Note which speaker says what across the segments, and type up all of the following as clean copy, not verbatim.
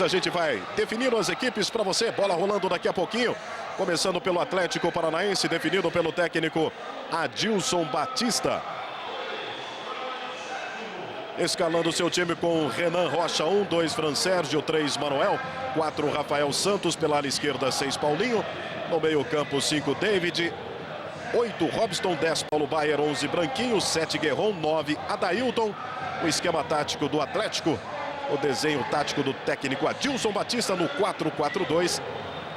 Speaker 1: A gente vai definir as equipes para você. Bola rolando daqui a pouquinho. Começando pelo Atlético Paranaense, definido pelo técnico Adilson Batista. Escalando seu time com Renan Rocha, 1, 2 Fran Sérgio, 3 Manuel, 4 Rafael Santos, pela ala esquerda 6 Paulinho, no meio campo 5 David, 8 Robson, 10 Paulo Baier, 11 Branquinho, 7 Guerron, 9 Adailton. O esquema tático do Atlético, o desenho tático do técnico Adilson Batista no 4-4-2,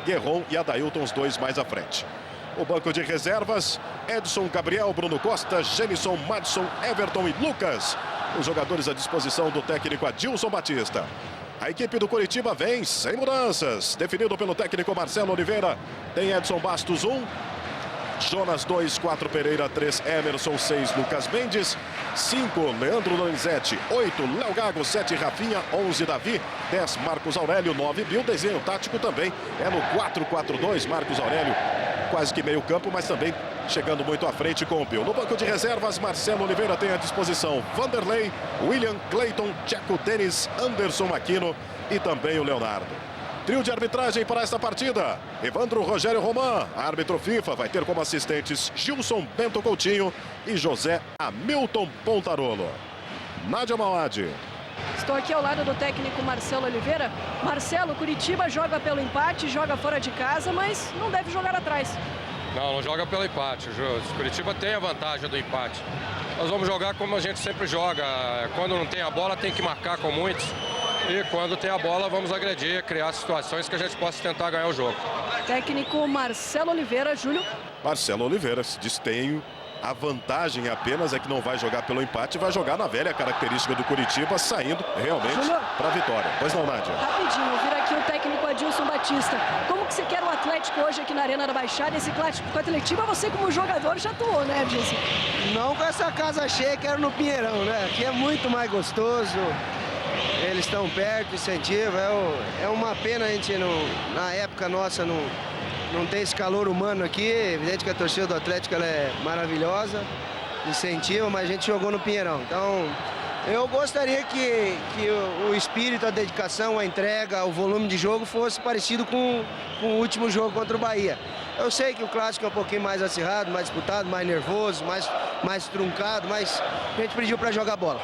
Speaker 1: Guerron e Adailton, os dois mais à frente. O banco de reservas, Edson, Gabriel, Bruno Costa, Gemison, Madison, Everton e Lucas. Os jogadores à disposição do técnico Adilson Batista. A equipe do Coritiba vem sem mudanças. Definido pelo técnico Marcelo Oliveira. Tem Edson Bastos, 1. Jonas, 2, 4 Pereira, 3 Emerson, 6 Lucas Mendes, 5 Leandro Donizete, 8 Léo Gago, 7 Rafinha, 11 Davi, 10 Marcos Aurélio, 9 Bill. Desenho tático também é no 4-4-2. Marcos Aurélio quase que meio campo, mas também chegando muito à frente com o Bill. No banco de reservas, Marcelo Oliveira tem à disposição Vanderlei, William, Clayton, Tcheco, Denis, Anderson Aquino e também o Leonardo. Trio de arbitragem para esta partida: Evandro Rogério Roman, árbitro FIFA, vai ter como assistentes Gilson Bento Coutinho e José Hamilton Pontarolo. Nádia Mauad.
Speaker 2: Estou aqui ao lado do técnico Marcelo Oliveira. Marcelo, Curitiba joga pelo empate, joga fora de casa, mas não deve jogar atrás.
Speaker 3: Não joga pelo empate. O Curitiba tem a vantagem do empate. Nós vamos jogar como a gente sempre joga. Quando não tem a bola, tem que marcar com muitos. E quando tem a bola, vamos agredir, criar situações que a gente possa tentar ganhar o jogo.
Speaker 2: Técnico Marcelo Oliveira, Júlio.
Speaker 1: Marcelo Oliveira se diz: tem a vantagem apenas é que não vai jogar pelo empate, vai jogar na velha característica do Curitiba, saindo realmente para a vitória. Pois não, Nádia?
Speaker 2: Rapidinho, ouvir aqui o técnico Adilson Batista. Como que você quer o Atlético hoje aqui na Arena da Baixada? Esse clássico com o Atletiba, você como jogador já atuou, né, Adilson?
Speaker 4: Não com essa casa cheia, quero no Pinheirão, né? Aqui é muito mais gostoso. Eles estão perto, incentiva. É uma pena a gente, na época nossa, não ter esse calor humano aqui. Evidente que a torcida do Atlético ela é maravilhosa, incentiva, mas a gente jogou no Pinheirão. Então, eu gostaria que o espírito, a dedicação, a entrega, o volume de jogo fosse parecido com o último jogo contra o Bahia. Eu sei que o clássico é um pouquinho mais acirrado, mais disputado, mais nervoso, mais truncado, mas a gente pediu para jogar bola.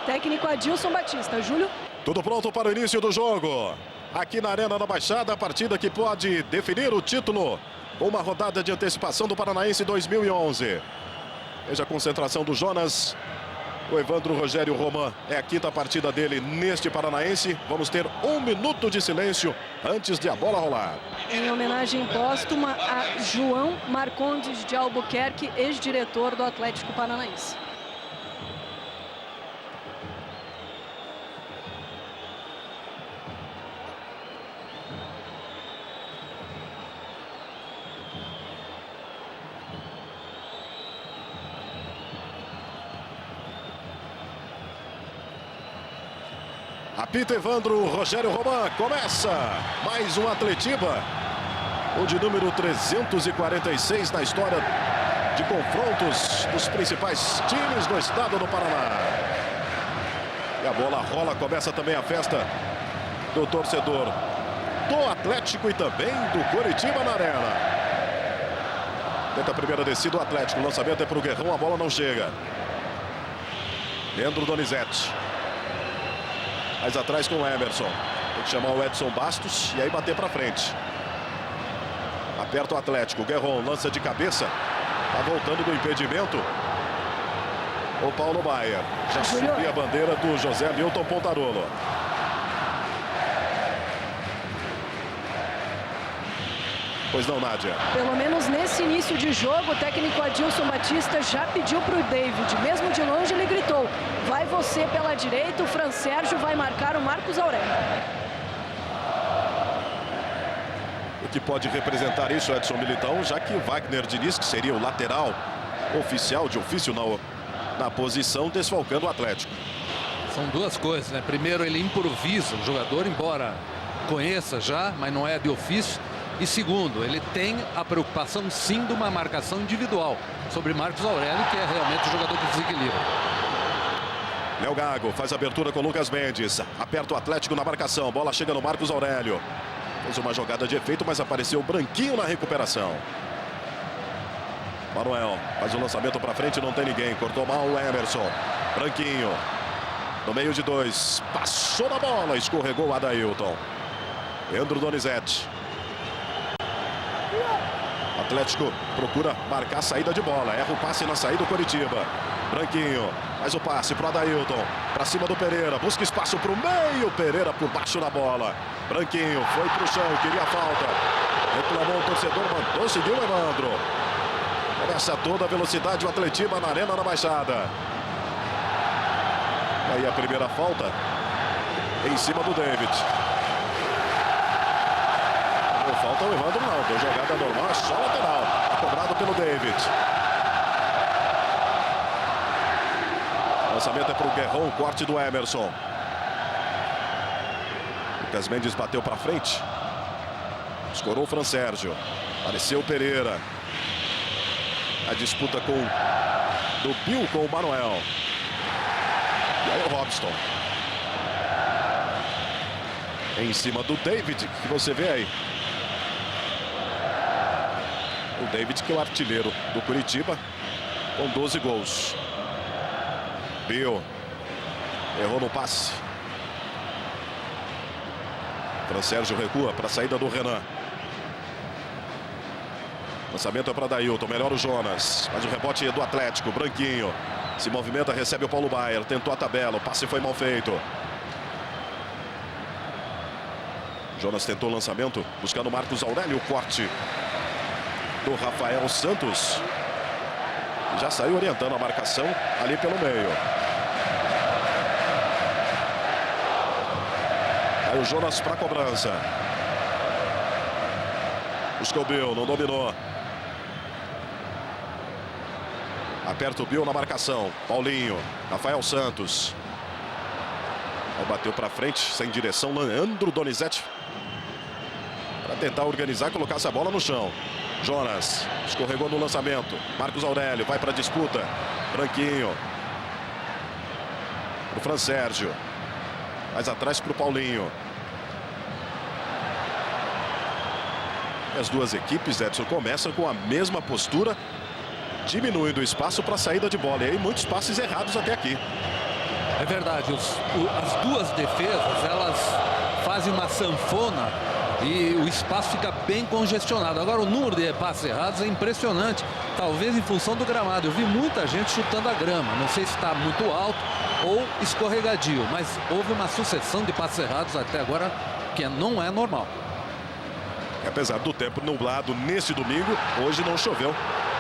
Speaker 2: Técnico Adilson Batista. Júlio?
Speaker 1: Tudo pronto para o início do jogo. Aqui na Arena da Baixada, a partida que pode definir o título. Uma rodada de antecipação do Paranaense 2011. Veja a concentração do Jonas. O Evandro Rogério Roman é a quinta partida dele neste Paranaense. Vamos ter 1 minuto de silêncio antes de a bola rolar.
Speaker 2: Em homenagem póstuma a João Marcondes de Albuquerque, ex-diretor do Atlético Paranaense.
Speaker 1: Apita Evandro Rogério Roman. Começa mais um Atletiba. O de número 346 na história de confrontos dos principais times do estado do Paraná. E a bola rola, começa também a festa do torcedor do Atlético e também do Coritiba na arena. Tenta a primeira descida o Atlético. O lançamento é para o Guerrão, a bola não chega. Leandro Donizete. Mais atrás com o Emerson. Tem que chamar o Edson Bastos e aí bater para frente. Aperta o Atlético. Guerron lança de cabeça. Tá voltando do impedimento o Paulo Baier. Já subiu a bandeira do José Hamilton Pontarolo. Pois não, Nádia?
Speaker 2: Pelo menos nesse início de jogo, o técnico Adilson Batista já pediu para o David. Mesmo de longe, ele gritou: vai você pela direita, o Fran Sérgio vai marcar o Marcos Aurélio.
Speaker 1: O que pode representar isso, Edson Militão, já que o Wagner Diniz, que seria o lateral oficial de ofício na posição, desfalcando o Atlético.
Speaker 5: São duas coisas, né? Primeiro, ele improvisa o jogador, embora conheça já, mas não é de ofício. E segundo, ele tem a preocupação sim de uma marcação individual sobre Marcos Aurélio, que é realmente o jogador que desequilibra.
Speaker 1: Léo Gago faz abertura com Lucas Mendes. Aperta o Atlético na marcação. Bola chega no Marcos Aurélio. Fez uma jogada de efeito, mas apareceu o Branquinho na recuperação. Manuel faz o lançamento para frente, não tem ninguém. Cortou mal o Emerson. Branquinho. No meio de dois. Passou na bola. Escorregou o Adailton. Leandro Donizete. Atlético procura marcar a saída de bola. Erra o passe na saída do Coritiba. Branquinho. Faz o passe para o Adailton. Para cima do Pereira. Busca espaço para o meio. Pereira por baixo da bola. Branquinho foi para o chão. Queria falta. Reclamou o torcedor. Mandou, seguiu o Evandro. Começa toda a velocidade o Atletiba na Arena da Baixada. E aí a primeira falta em cima do David. Não falta o Evandro não. Deu jogada normal. Só lateral. Cobrado pelo David. Lançamento é para o Guerron, corte do Emerson. Lucas Mendes bateu para frente. Escorou o Fran Sérgio. Apareceu o Pereira. A disputa do Bill com o Manuel. E aí o Robson. Em cima do David, que você vê aí. O David, que é o artilheiro do Curitiba, com 12 gols. Bill errou no passe. Fran Sérgio recua para a saída do Renan. Lançamento é para Dailton, melhor o Jonas. Mas o rebote é do Atlético, Branquinho. Se movimenta, recebe o Paulo Baier. Tentou a tabela, o passe foi mal feito. Jonas tentou o lançamento, buscando Marcos Aurélio, o corte do Rafael Santos. Já saiu orientando a marcação ali pelo meio. Aí o Jonas para a cobrança. Buscou o Bill, não dominou. Aperta o Bill na marcação. Paulinho, Rafael Santos. Aí bateu para frente, sem direção, Leandro Donizete. Para tentar organizar e colocar essa bola no chão. Jonas escorregou no lançamento. Marcos Aurélio vai para a disputa. Branquinho. O Fran Sérgio. Mais atrás para o Paulinho. E as duas equipes, Edson, começam com a mesma postura, diminuindo o espaço para a saída de bola. E aí muitos passes errados até aqui.
Speaker 5: É verdade, as duas defesas, elas fazem uma sanfona e o espaço fica bem congestionado. Agora o número de passes errados é impressionante, talvez em função do gramado. Eu vi muita gente chutando a grama, não sei se está muito alto ou escorregadio, mas houve uma sucessão de passes errados até agora que não é normal.
Speaker 1: Apesar do tempo nublado nesse domingo, hoje não choveu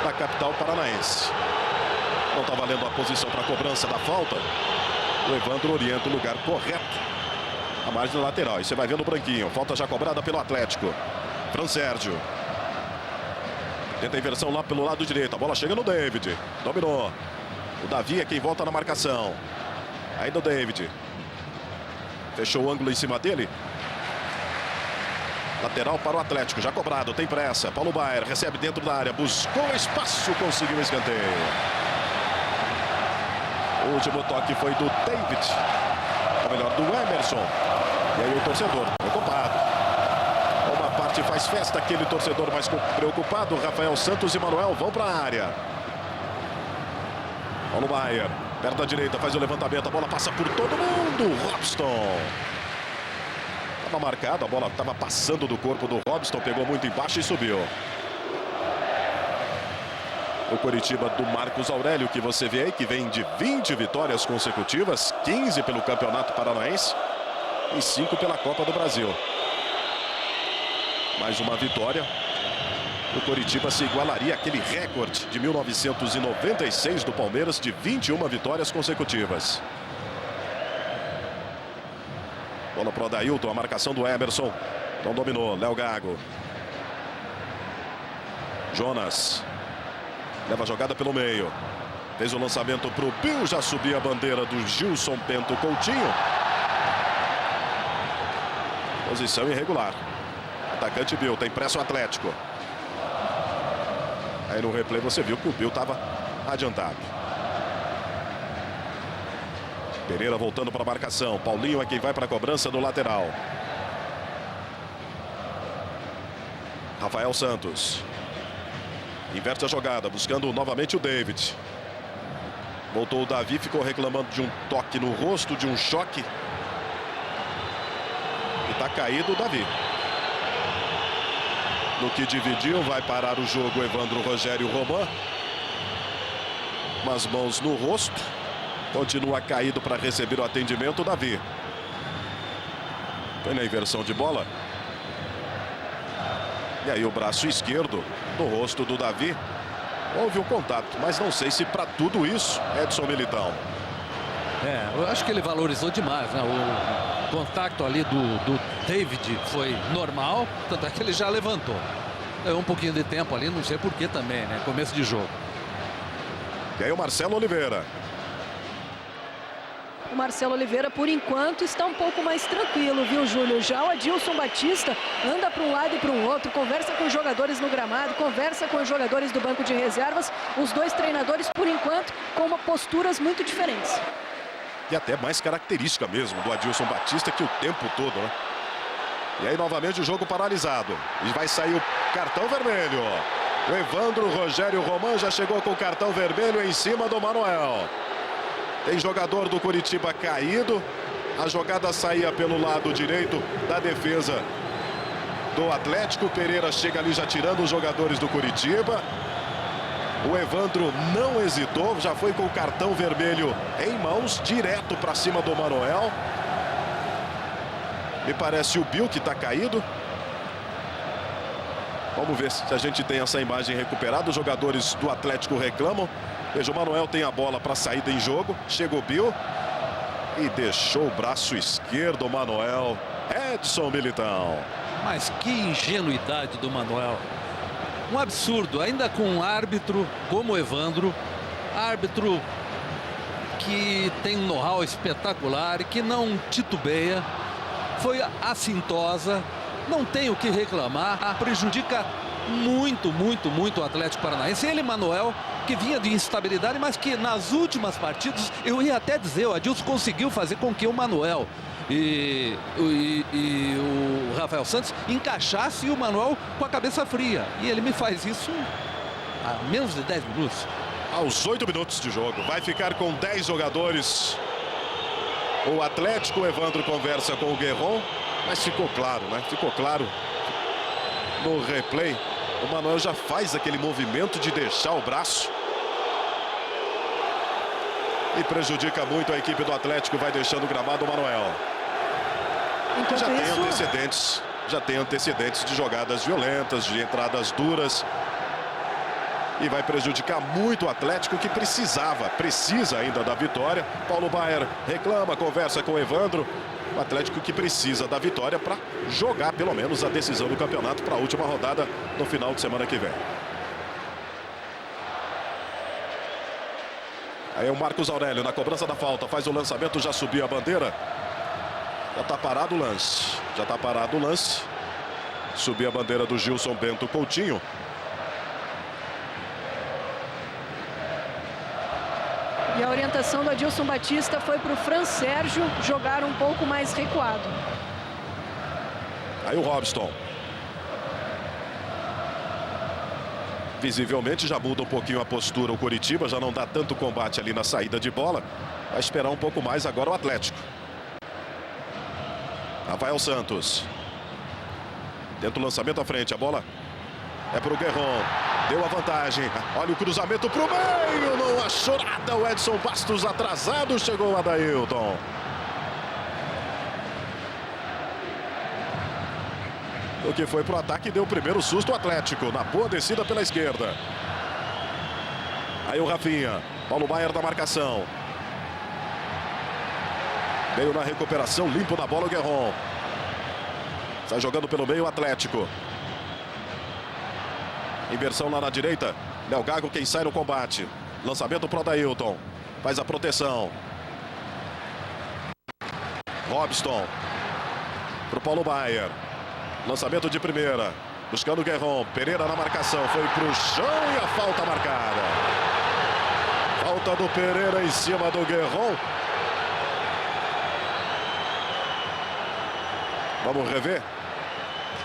Speaker 1: na capital paranaense. Não está valendo a posição para a cobrança da falta. O Evandro orienta o lugar correto. A margem lateral. E você vai vendo o Branquinho. Falta já cobrada pelo Atlético. Fran Sérgio. Tenta a inversão lá pelo lado direito. A bola chega no David. Dominou. O Davi é quem volta na marcação. Ainda o David. Fechou o ângulo em cima dele. Lateral para o Atlético. Já cobrado. Tem pressa. Paulo Baier recebe dentro da área. Buscou espaço. Conseguiu o escanteio. O último toque foi do David. Ou melhor, do Emerson. E aí o torcedor preocupado. Uma parte faz festa. Aquele torcedor mais preocupado. Rafael Santos e Manuel vão para a área. Paulo Baier. Perto da direita. Faz o levantamento. A bola passa por todo mundo. Robson. Estava marcado. A bola estava passando do corpo do Robson. Pegou muito embaixo e subiu. O Coritiba do Marcos Aurélio, que você vê aí, que vem de 20 vitórias consecutivas, 15 pelo Campeonato Paranaense e 5 pela Copa do Brasil. Mais uma vitória. O Coritiba se igualaria àquele recorde de 1996 do Palmeiras de 21 vitórias consecutivas. Bola para o Adailton, a marcação do Emerson. Não dominou, Léo Gago. Jonas. Leva a jogada pelo meio. Fez o lançamento para o Bill. Já subia a bandeira do Gilson Bento Coutinho. Posição irregular. Atacante Bill. Tem pressa o Atlético. Aí no replay você viu que o Bill estava adiantado. Pereira voltando para a marcação. Paulinho é quem vai para a cobrança do lateral. Rafael Santos. Inverte a jogada, buscando novamente o David. Voltou o Davi, ficou reclamando de um toque no rosto, de um choque. E está caído o Davi. No que dividiu, vai parar o jogo Evandro Rogério Roman. Umas mãos no rosto. Continua caído para receber o atendimento, Davi. Foi na inversão de bola. E aí o braço esquerdo no rosto do Davi. Houve um contato, mas não sei se para tudo isso, Edson Militão.
Speaker 5: Eu acho que ele valorizou demais, né? O contato ali do David foi normal, tanto é que ele já levantou. Deu um pouquinho de tempo ali, não sei por que também, né? Começo de jogo.
Speaker 1: E aí o Marcelo Oliveira.
Speaker 2: O Marcelo Oliveira, por enquanto, está um pouco mais tranquilo, viu, Júlio? Já o Adilson Batista anda para um lado e para o outro, conversa com os jogadores no gramado, conversa com os jogadores do banco de reservas. Os dois treinadores, por enquanto, com posturas muito diferentes.
Speaker 1: E até mais característica mesmo do Adilson Batista que o tempo todo, né? E aí novamente o jogo paralisado. E vai sair o cartão vermelho. O Evandro Rogério Roman já chegou com o cartão vermelho em cima do Manuel. Tem jogador do Curitiba caído. A jogada saía pelo lado direito da defesa do Atlético. Pereira chega ali já tirando os jogadores do Curitiba. O Evandro não hesitou, já foi com o cartão vermelho em mãos, direto para cima do Manuel. Me parece o Bill que está caído. Vamos ver se a gente tem essa imagem recuperada. Os jogadores do Atlético reclamam. Veja, o Manuel tem a bola para saída em jogo. Chega o Bill e deixou o braço esquerdo o Manuel. Edson Militão.
Speaker 5: Mas que ingenuidade do Manuel. Um absurdo, ainda com um árbitro como o Evandro. Árbitro que tem um know-how espetacular e que não titubeia. Foi assintosa. Não tem o que reclamar. Prejudica muito o Atlético Paranaense. Ele, Manuel, que vinha de instabilidade, mas que nas últimas partidas, eu ia até dizer, o Adilson conseguiu fazer com que o Manuel e o Rafael Santos encaixasse o Manuel com a cabeça fria. E ele me faz isso há menos de 10 minutos.
Speaker 1: Aos 8 minutos de jogo. Vai ficar com 10 jogadores. O Atlético, o Evandro conversa com o Guerron. Mas ficou claro, né? Ficou claro no replay. O Manuel já faz aquele movimento de deixar o braço. E prejudica muito a equipe do Atlético. Vai deixando o gramado o Manuel.
Speaker 2: Enquanto
Speaker 1: Já tem
Speaker 2: isso,
Speaker 1: antecedentes. Já tem antecedentes de jogadas violentas, de entradas duras. E vai prejudicar muito o Atlético, que precisa ainda da vitória. Paulo Baier reclama, conversa com o Evandro. O Atlético que precisa da vitória para jogar pelo menos a decisão do campeonato para a última rodada no final de semana que vem. Aí o Marcos Aurélio na cobrança da falta, faz o lançamento, já subiu a bandeira. Já está parado o lance. Já está parado o lance. Subiu a bandeira do Gilson Bento Coutinho.
Speaker 2: E a orientação do Adilson Batista foi para o Fran Sérgio jogar um pouco mais recuado.
Speaker 1: Aí o Robson. Visivelmente já muda um pouquinho a postura o Curitiba, já não dá tanto combate ali na saída de bola. Vai esperar um pouco mais agora o Atlético. Rafael Santos. Tenta o lançamento à frente, a bola é para o Guerron. Deu a vantagem. Olha o cruzamento para o meio. Não achou nada. O Edson Bastos atrasado. Chegou o Adailton. O que foi para o ataque, deu o primeiro susto o Atlético. Na boa descida pela esquerda. Aí o Rafinha. Paulo Baier da marcação. Veio na recuperação, limpo na bola o Guerron. Sai jogando pelo meio o Atlético. Inversão lá na direita. Léo Gago quem sai no combate. Lançamento pro Adailton. Faz a proteção. Robson. Pro Paulo Baier. Lançamento de primeira. Buscando o Guerron. Pereira na marcação. Foi pro chão e a falta marcada. Falta do Pereira em cima do Guerron. Vamos rever.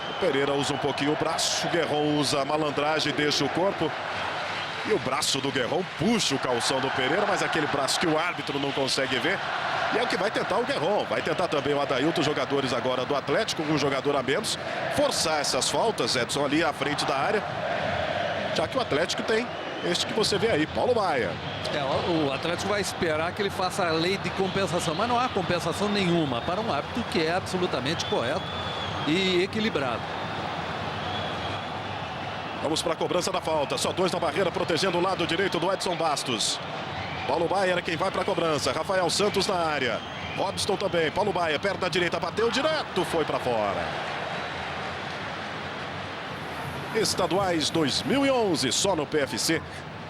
Speaker 1: O Pereira usa um pouquinho o braço. O Guerron usa a malandragem e deixa o corpo. E o braço do Guerron puxa o calção do Pereira, mas aquele braço que o árbitro não consegue ver. E é o que vai tentar o Guerron. Vai tentar também o Adailton, jogadores agora do Atlético, com um jogador a menos. Forçar essas faltas, Edson, ali à frente da área. Já que o Atlético tem este que você vê aí, Paulo Baier.
Speaker 5: O Atlético vai esperar que ele faça a lei de compensação, mas não há compensação nenhuma para um árbitro que é absolutamente correto e equilibrado.
Speaker 1: Vamos para a cobrança da falta. Só 2 na barreira, protegendo o lado direito do Edson Bastos. Paulo Baier é quem vai para a cobrança. Rafael Santos na área. Robson também. Paulo Baier, perto da direita, bateu direto, foi para fora. Estaduais 2011, só no PFC.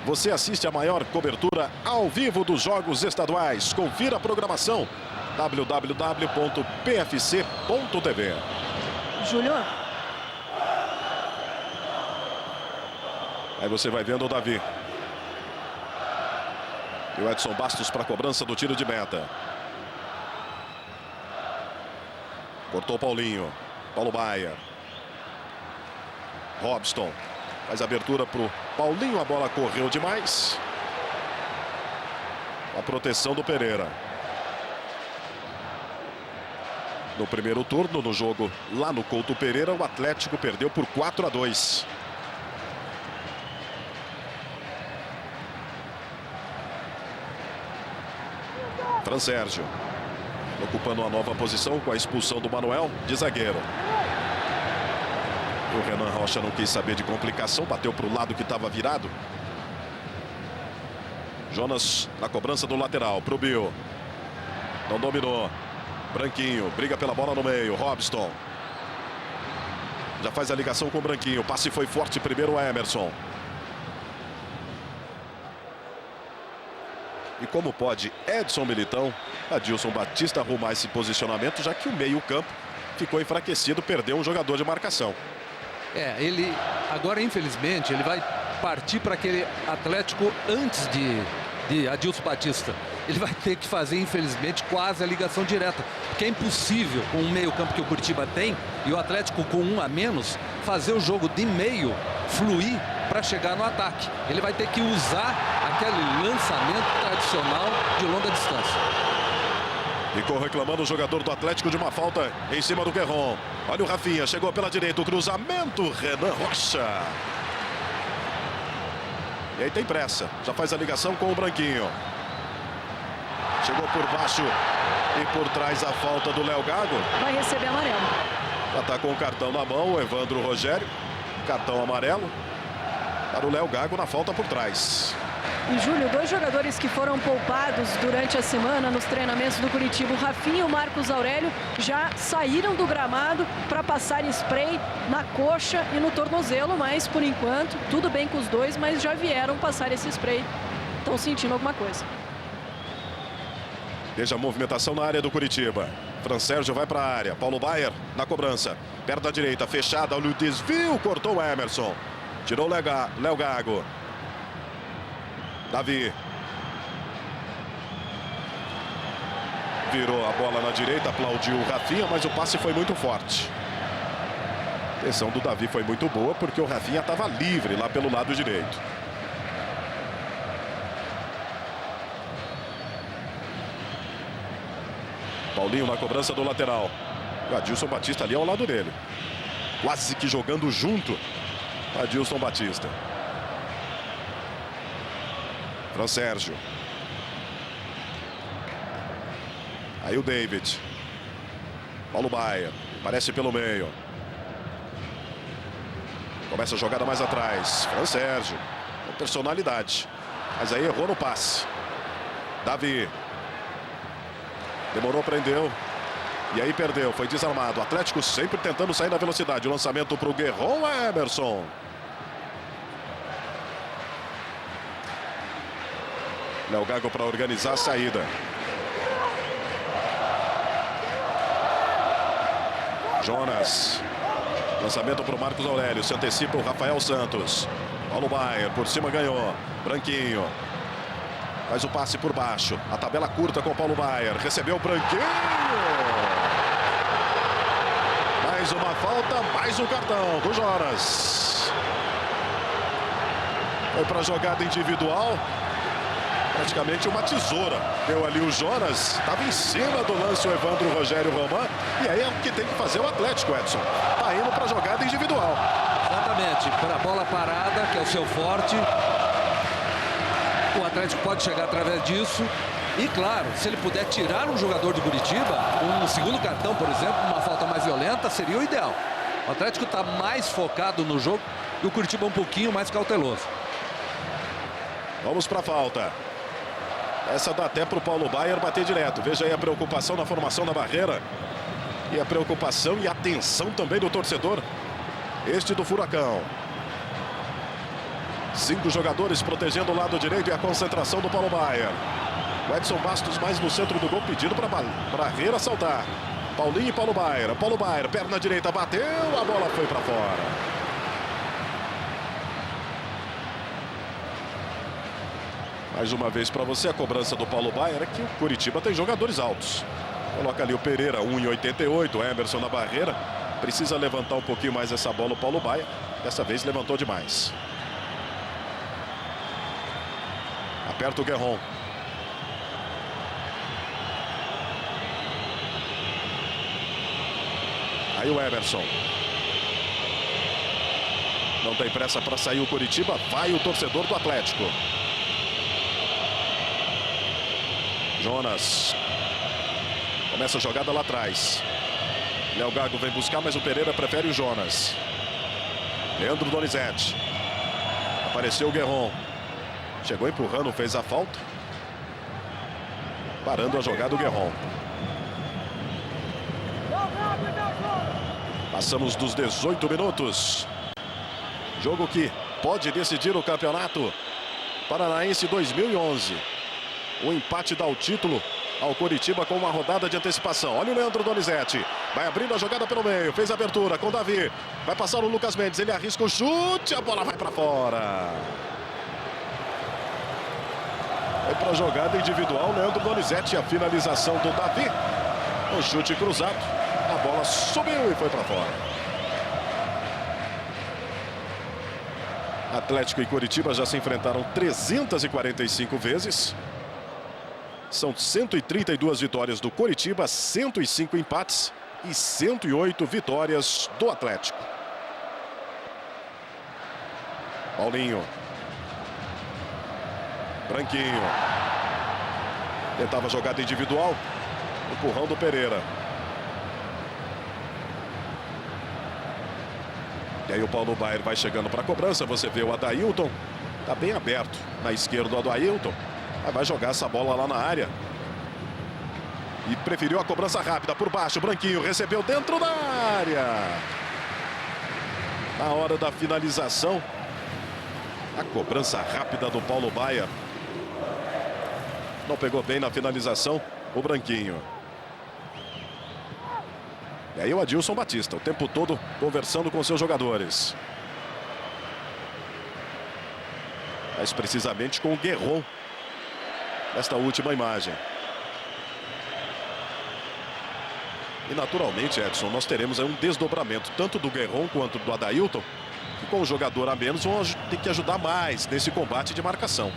Speaker 1: Você assiste a maior cobertura ao vivo dos jogos estaduais. Confira a programação. www.pfc.tv.
Speaker 2: Júlio.
Speaker 1: Aí você vai vendo o Davi. E o Edson Bastos para a cobrança do tiro de meta. Cortou o Paulinho. Paulo Baier. Robson. Faz abertura para o Paulinho. A bola correu demais. A proteção do Pereira. No primeiro turno, no jogo lá no Couto Pereira, o Atlético perdeu por 4-2. Fran Sérgio. Ocupando uma nova posição com a expulsão do Manuel de zagueiro. O Renan Rocha não quis saber de complicação, bateu para o lado que estava virado. Jonas na cobrança do lateral, para o Bill. Não dominou. Branquinho, briga pela bola no meio, Robson. Já faz a ligação com o Branquinho, o passe foi forte primeiro a Emerson. E como pode Edson Militão, Adilson Batista arrumar esse posicionamento, já que o meio-campo ficou enfraquecido, perdeu um jogador de marcação.
Speaker 5: Ele agora, infelizmente, ele vai partir para aquele Atlético antes de Adilson Batista. Ele vai ter que fazer, infelizmente, quase a ligação direta. Porque é impossível, com o meio-campo que o Curitiba tem, e o Atlético com um a menos, fazer o jogo de meio fluir para chegar no ataque. Ele vai ter que usar aquele lançamento tradicional de longa distância.
Speaker 1: Ficou reclamando o jogador do Atlético de uma falta em cima do Guerron. Olha o Rafinha, chegou pela direita, o cruzamento, Renan Rocha. E aí tem pressa, já faz a ligação com o Branquinho. Chegou por baixo e por trás a falta do Léo Gago.
Speaker 2: Vai receber amarelo.
Speaker 1: Já está com o cartão na mão, o Evandro Rogério. Cartão amarelo para o Léo Gago na falta por trás.
Speaker 2: E, Júlio, 2 jogadores que foram poupados durante a semana nos treinamentos do Curitiba, o Rafinha e o Marcos Aurélio, já saíram do gramado para passar spray na coxa e no tornozelo, mas por enquanto tudo bem com os dois, mas já vieram passar esse spray. Estão sentindo alguma coisa.
Speaker 1: Veja a movimentação na área do Curitiba. Fran Sérgio vai para a área. Paulo Baier na cobrança. Perto da direita, fechada. Olha o desvio. Cortou o Emerson. Tirou o Léo Gago. Davi. Virou a bola na direita. Aplaudiu o Rafinha, mas o passe foi muito forte. A atenção do Davi foi muito boa, porque o Rafinha estava livre lá pelo lado direito. Paulinho na cobrança do lateral. O Adilson Batista ali ao lado dele. Quase que jogando junto. Adilson Batista. Fran Sérgio. Aí o David. Paulo Baier. Aparece pelo meio. Começa a jogada mais atrás. Fran Sérgio. Com personalidade. Mas aí errou no passe. Davi. Demorou, prendeu. E aí perdeu, foi desarmado. O Atlético sempre tentando sair na velocidade. O lançamento para o Guerron, Emerson. Léo Gago para organizar a saída. Jonas. Lançamento para o Marcos Aurélio. Se antecipa o Rafael Santos. Paulo Baier, por cima ganhou. Branquinho. Faz o passe por baixo. A tabela curta com o Paulo Baier. Recebeu o Branquinho. Mais uma falta, mais um cartão do Jonas. Foi para a jogada individual. Praticamente uma tesoura. Deu ali o Jonas. Estava em cima do lance o Evandro Rogério Roman. E aí é o que tem que fazer o Atlético, Edson. Está indo para a jogada individual.
Speaker 5: Exatamente. Para a bola parada, que é o seu forte. O Atlético pode chegar através disso. E claro, se ele puder tirar um jogador de Curitiba, um segundo cartão, por exemplo, uma falta mais violenta, seria o ideal. O Atlético está mais focado no jogo e o Curitiba um pouquinho mais cauteloso.
Speaker 1: Vamos para a falta. Essa dá até para o Paulo Baier bater direto. Veja aí a preocupação na formação da barreira. E a preocupação e a atenção também do torcedor. Este do Furacão. 5 jogadores protegendo o lado direito e a concentração do Paulo Baier. O Edson Bastos mais no centro do gol pedindo para a barreira saltar. Paulinho e Paulo Baier. Paulo Baier, perna direita, bateu, a bola foi para fora. Mais uma vez para você a cobrança do Paulo Baier. É que o Curitiba tem jogadores altos. Coloca ali o Pereira, 1,88, o Emerson na barreira. Precisa levantar um pouquinho mais essa bola o Paulo Baier. Dessa vez levantou demais. Aperta o Guerron. Aí o Emerson. Não tem pressa para sair o Curitiba. Vai o torcedor do Atlético. Jonas. Começa a jogada lá atrás. Léo Gago vem buscar, mas o Pereira prefere o Jonas. Leandro Donizete. Apareceu o Guerron. Chegou empurrando, fez a falta. Parando a jogada o Guerron. Passamos dos 18 minutos. Jogo que pode decidir o campeonato paranaense 2011. O empate dá o título ao Curitiba com uma rodada de antecipação. Olha o Leandro Donizete. Vai abrindo a jogada pelo meio. Fez a abertura com o Davi. Vai passar o Lucas Mendes. Ele arrisca o chute. A bola vai para fora. Vai para a jogada individual. Leandro Donizete. A finalização do Davi. O chute cruzado. A bola subiu e foi para fora. Atlético e Curitiba já se enfrentaram 345 vezes. São 132 vitórias do Curitiba, 105 empates e 108 vitórias do Atlético. Paulinho. Branquinho. Tentava jogada individual. Empurrão do Pereira. E aí o Paulo Baier vai chegando para a cobrança. Você vê o Adailton. Está bem aberto na esquerda do Adailton. Vai jogar essa bola lá na área. E preferiu a cobrança rápida por baixo. Branquinho recebeu dentro da área. Na hora da finalização. A cobrança rápida do Paulo Baier. Não pegou bem na finalização o Branquinho. E aí o Adilson Batista, o tempo todo conversando com seus jogadores. Mais precisamente com o Guerron. Nesta última imagem. E naturalmente, Edson, nós teremos aí um desdobramento, tanto do Guerron quanto do Adailton, que com o jogador a menos vão ter que ajudar mais nesse combate de marcação.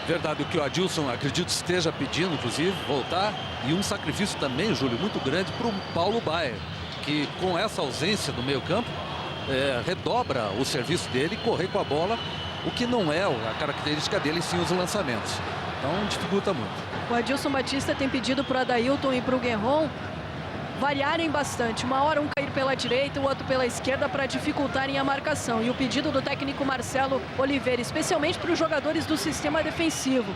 Speaker 5: Verdade, o que o Adilson, acredito, esteja pedindo, inclusive, voltar. E um sacrifício também, Júlio, muito grande para o Paulo Baier, que com essa ausência do meio-campo, redobra o serviço dele e correr com a bola, o que não é a característica dele, sim, os lançamentos. Então, dificulta muito.
Speaker 2: O Adilson Batista tem pedido para o Adailton e para o Guerron variarem bastante. Uma hora um cair pela direita, o outro pela esquerda para dificultarem a marcação. E o pedido do técnico Marcelo Oliveira, especialmente para os jogadores do sistema defensivo,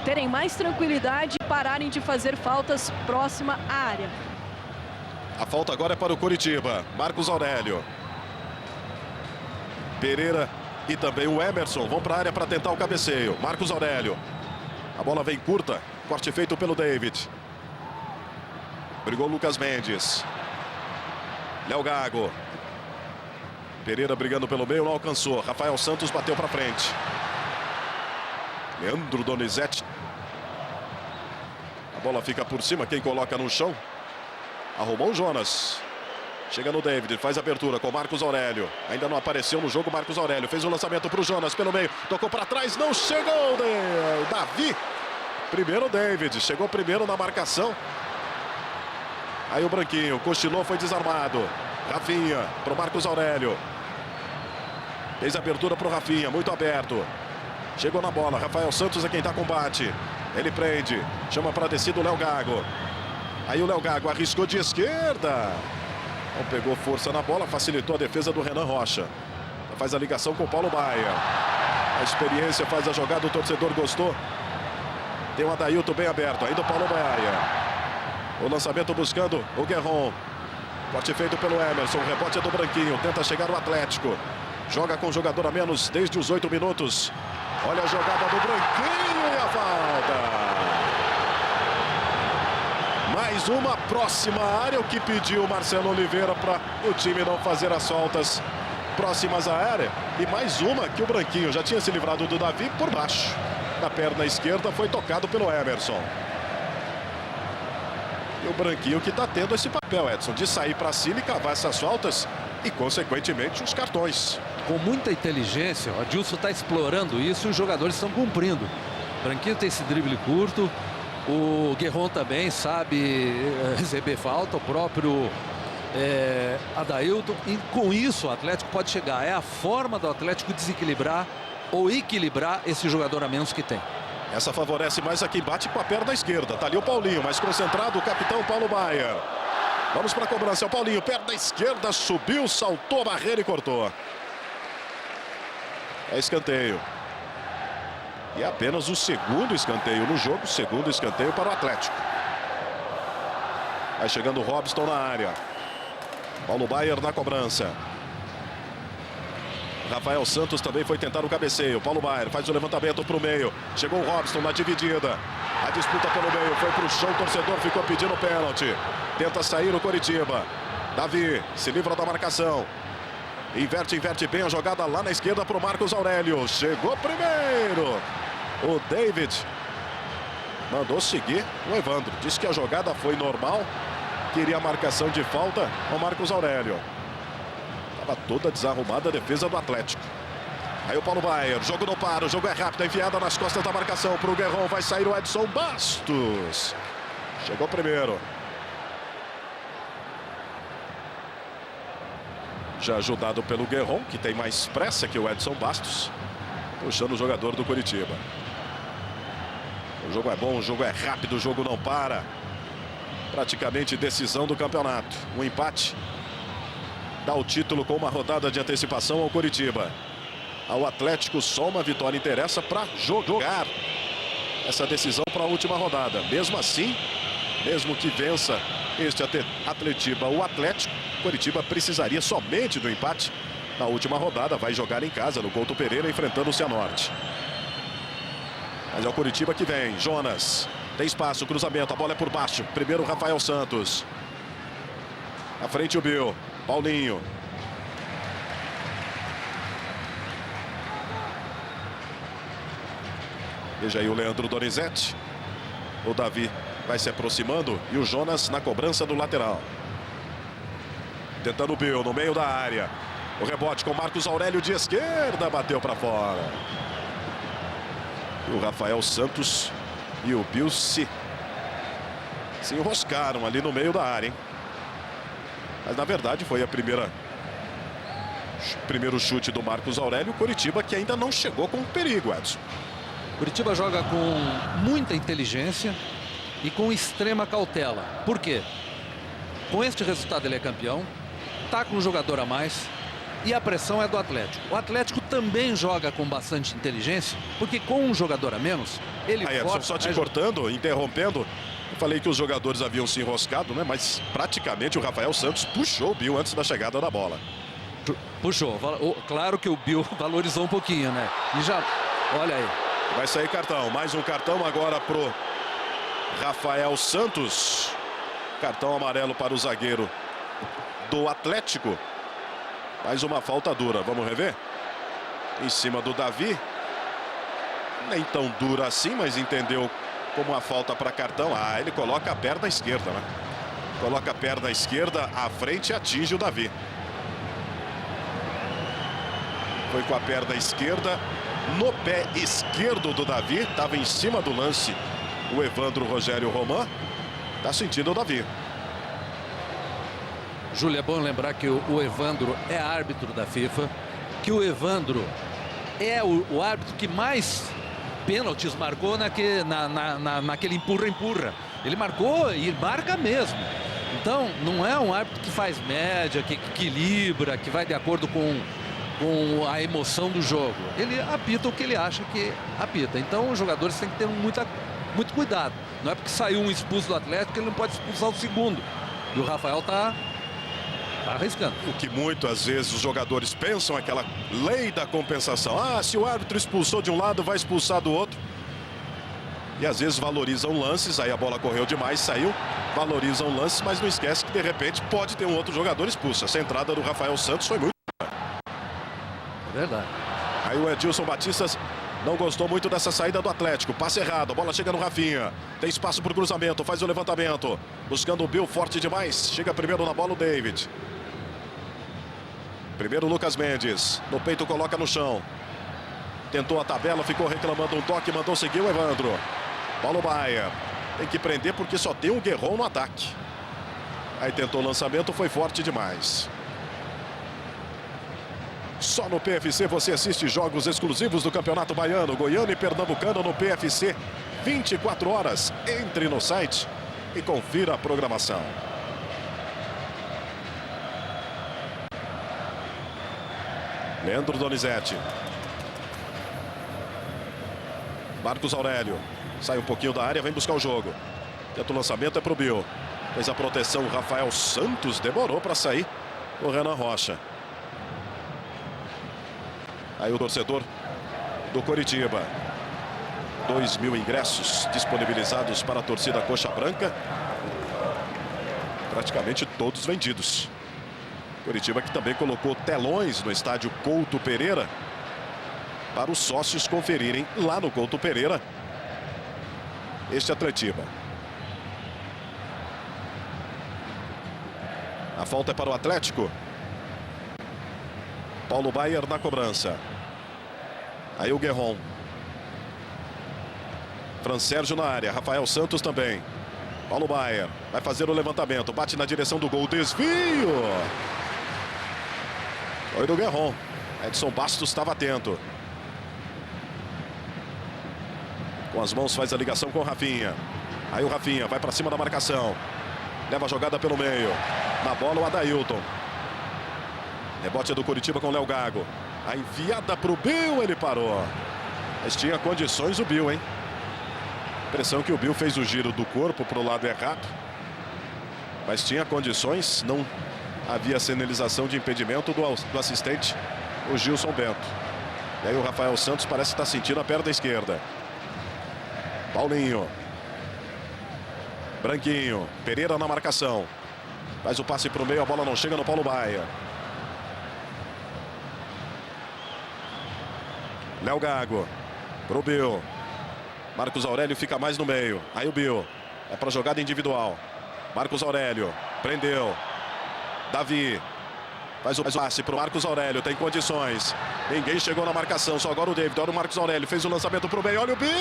Speaker 2: terem mais tranquilidade e pararem de fazer faltas próxima à área.
Speaker 1: A falta agora é para o Curitiba. Marcos Aurélio. Pereira e também o Emerson vão para a área para tentar o cabeceio. Marcos Aurélio. A bola vem curta. Corte feito pelo David. Brigou Lucas Mendes. Léo Gago. Pereira brigando pelo meio, não alcançou. Rafael Santos bateu para frente. Leandro Donizete. A bola fica por cima, quem coloca no chão? Arrumou o Jonas. Chega no David, faz abertura com Marcos Aurélio. Ainda não apareceu no jogo Marcos Aurélio. Fez o lançamento para o Jonas pelo meio. Tocou para trás, não chegou. Davi. Primeiro David, chegou primeiro na marcação. Aí o Branquinho, cochilou, foi desarmado. Rafinha para o Marcos Aurélio. Fez abertura para o Rafinha, muito aberto. Chegou na bola, Rafael Santos é quem está combate. Ele prende, chama para descer do Léo Gago. Aí o Léo Gago arriscou de esquerda. Não pegou força na bola, facilitou a defesa do Renan Rocha. Faz a ligação com o Paulo Baia. A experiência faz a jogada, o torcedor gostou. Tem o Adailton bem aberto, ainda o Paulo Baia. O lançamento buscando o Guerron. Corte feito pelo Emerson, o rebote é do Branquinho. Tenta chegar o Atlético. Joga com jogador a menos desde os 8 minutos. Olha a jogada do Branquinho e a falta. Mais uma próxima área, o que pediu o Marcelo Oliveira para o time não fazer as faltas próximas à área. E mais uma que o Branquinho já tinha se livrado do Davi por baixo. Na perna esquerda foi tocado pelo Emerson. E o Branquinho que está tendo esse papel, Edson, de sair para cima e cavar essas faltas e, consequentemente, os cartões.
Speaker 5: Com muita inteligência, o Adilson está explorando isso e os jogadores estão cumprindo. O Branquinho tem esse drible curto, o Guerron também sabe receber falta, o próprio Adailton. E com isso o Atlético pode chegar. É a forma do Atlético desequilibrar ou equilibrar esse jogador a menos que tem.
Speaker 1: Essa favorece mais a quem bate com a perna esquerda. Tá ali o Paulinho, mais concentrado, o capitão Paulo Baia. Vamos para a cobrança, é o Paulinho, perna esquerda, subiu, saltou a barreira e cortou. É escanteio. E é apenas o segundo escanteio no jogo, segundo escanteio para o Atlético. Vai chegando o Robson na área. Paulo Baier na cobrança. Rafael Santos também foi tentar o cabeceio. Paulo Baier faz o levantamento para o meio. Chegou o Robson na dividida. A disputa pelo meio foi para o chão. O torcedor ficou pedindo pênalti. Tenta sair o Coritiba. Davi se livra da marcação. Inverte bem a jogada lá na esquerda para o Marcos Aurélio. Chegou primeiro. O David mandou seguir o Evandro. Disse que a jogada foi normal. Queria a marcação de falta ao Marcos Aurélio. Estava toda desarrumada a defesa do Atlético. Aí o Paulo Baier, jogo não para, o jogo é rápido, enfiada nas costas da marcação para o Guerron. Vai sair o Edson Bastos. Chegou primeiro. Já ajudado pelo Guerron, que tem mais pressa que o Edson Bastos. Puxando o jogador do Coritiba. O jogo é bom, o jogo é rápido, o jogo não para. Praticamente decisão do campeonato. Um empate dá o título com uma rodada de antecipação ao Coritiba. Ao Atlético só uma vitória interessa para jogar essa decisão para a última rodada. Mesmo assim, mesmo que vença este Atletiba, o Atlético, Coritiba precisaria somente do empate na última rodada. Vai jogar em casa no Couto Pereira enfrentando o Cianorte. Mas é o Coritiba que vem. Jonas tem espaço, cruzamento, a bola é por baixo. Primeiro Rafael Santos. À frente o Bill. Paulinho. Veja aí o Leandro Donizete. O Davi vai se aproximando e o Jonas na cobrança do lateral. Tentando o Bill no meio da área. O rebote com Marcos Aurélio de esquerda. Bateu para fora. E o Rafael Santos e o Bill se enroscaram ali no meio da área, hein? Mas na verdade foi primeiro chute do Marcos Aurélio. Coritiba que ainda não chegou com perigo, Edson.
Speaker 5: Coritiba joga com muita inteligência e com extrema cautela. Por quê? Com este resultado ele é campeão, está com um jogador a mais e a pressão é do Atlético. O Atlético também joga com bastante inteligência, porque com um jogador a menos, ele
Speaker 1: Edson, só te cortando, interrompendo. Eu falei que os jogadores haviam se enroscado, né? Mas praticamente o Rafael Santos puxou o Bill antes da chegada da bola.
Speaker 5: Puxou. Claro que o Bill valorizou um pouquinho, né? E já, olha aí.
Speaker 1: Vai sair cartão. Mais um cartão agora pro Rafael Santos. Cartão amarelo para o zagueiro do Atlético. Mais uma falta dura. Vamos rever? Em cima do Davi. Nem tão dura assim, mas entendeu como uma falta para cartão. Ah, ele coloca a perna esquerda, né? Coloca a perna esquerda à frente e atinge o Davi. Foi com a perna esquerda no pé esquerdo do Davi. Estava em cima do lance o Evandro Rogério Roman. Está sentindo o Davi.
Speaker 5: Júlio, é bom lembrar que o Evandro é árbitro da FIFA, que o Evandro é o árbitro que mais pênaltis marcou naquele empurra-empurra. Ele marcou e marca mesmo. Então, não é um árbitro que faz média, que equilibra, que vai de acordo com a emoção do jogo. Ele apita o que ele acha que apita. Então, os jogadores têm que ter muito cuidado. Não é porque saiu um expulso do Atlético que ele não pode expulsar o segundo. E o Rafael está arriscando.
Speaker 1: O que muitas vezes os jogadores pensam, aquela lei da compensação. Ah, se o árbitro expulsou de um lado, vai expulsar do outro. E às vezes valorizam lances, aí a bola correu demais, saiu. Valorizam lances, mas não esquece que de repente pode ter um outro jogador expulso. Essa entrada do Rafael Santos foi muito...
Speaker 5: É verdade.
Speaker 1: Aí o Edilson Batista não gostou muito dessa saída do Atlético. Passe errado, a bola chega no Rafinha. Tem espaço para o cruzamento, faz o levantamento. Buscando o Bill, forte demais. Chega primeiro na bola o David. Primeiro o Lucas Mendes. No peito coloca no chão. Tentou a tabela, ficou reclamando um toque, mandou seguir o Evandro. Paulo Baier. Tem que prender porque só tem um Guerron no ataque. Aí tentou o lançamento, foi forte demais. Só no PFC você assiste jogos exclusivos do Campeonato Baiano, Goiano e Pernambucano no PFC. 24 horas. Entre no site e confira a programação. Leandro Donizete. Marcos Aurélio. Sai um pouquinho da área, vem buscar o jogo. Tenta o lançamento, é pro Bill. Fez a proteção, o Rafael Santos demorou para sair. O Renan Rocha. Aí o torcedor do Coritiba. 2.000 ingressos disponibilizados para a torcida Coxa Branca. Praticamente todos vendidos. Coritiba que também colocou telões no estádio Couto Pereira para os sócios conferirem lá no Couto Pereira este Atletiba. A falta é para o Atlético. Paulo Baier na cobrança. Aí o Guerron. Fran Sérgio na área. Rafael Santos também. Paulo Baier vai fazer o levantamento. Bate na direção do gol. Desvio. Foi do Guerron. Edson Bastos estava atento. Com as mãos faz a ligação com o Rafinha. Aí o Rafinha vai para cima da marcação. Leva a jogada pelo meio. Na bola o Adailton. Rebote do Coritiba com o Léo Gago. A enfiada para o Bill, ele parou. Mas tinha condições o Bill, hein? Impressão que o Bill fez o giro do corpo para o lado errado. Mas tinha condições, não havia sinalização de impedimento do assistente, o Gilson Bento. E aí o Rafael Santos parece estar sentindo a perna esquerda. Paulinho. Branquinho. Pereira na marcação. Faz o passe para o meio, a bola não chega no Paulo Baier. Léo Gago. Pro Bill. Marcos Aurélio fica mais no meio. Aí o Bill. É para jogada individual. Marcos Aurélio. Prendeu. Davi. Faz o passe para o Marcos Aurélio. Tem condições. Ninguém chegou na marcação. Só agora o David. Olha o Marcos Aurélio. Fez o lançamento para o meio. Olha o Bill.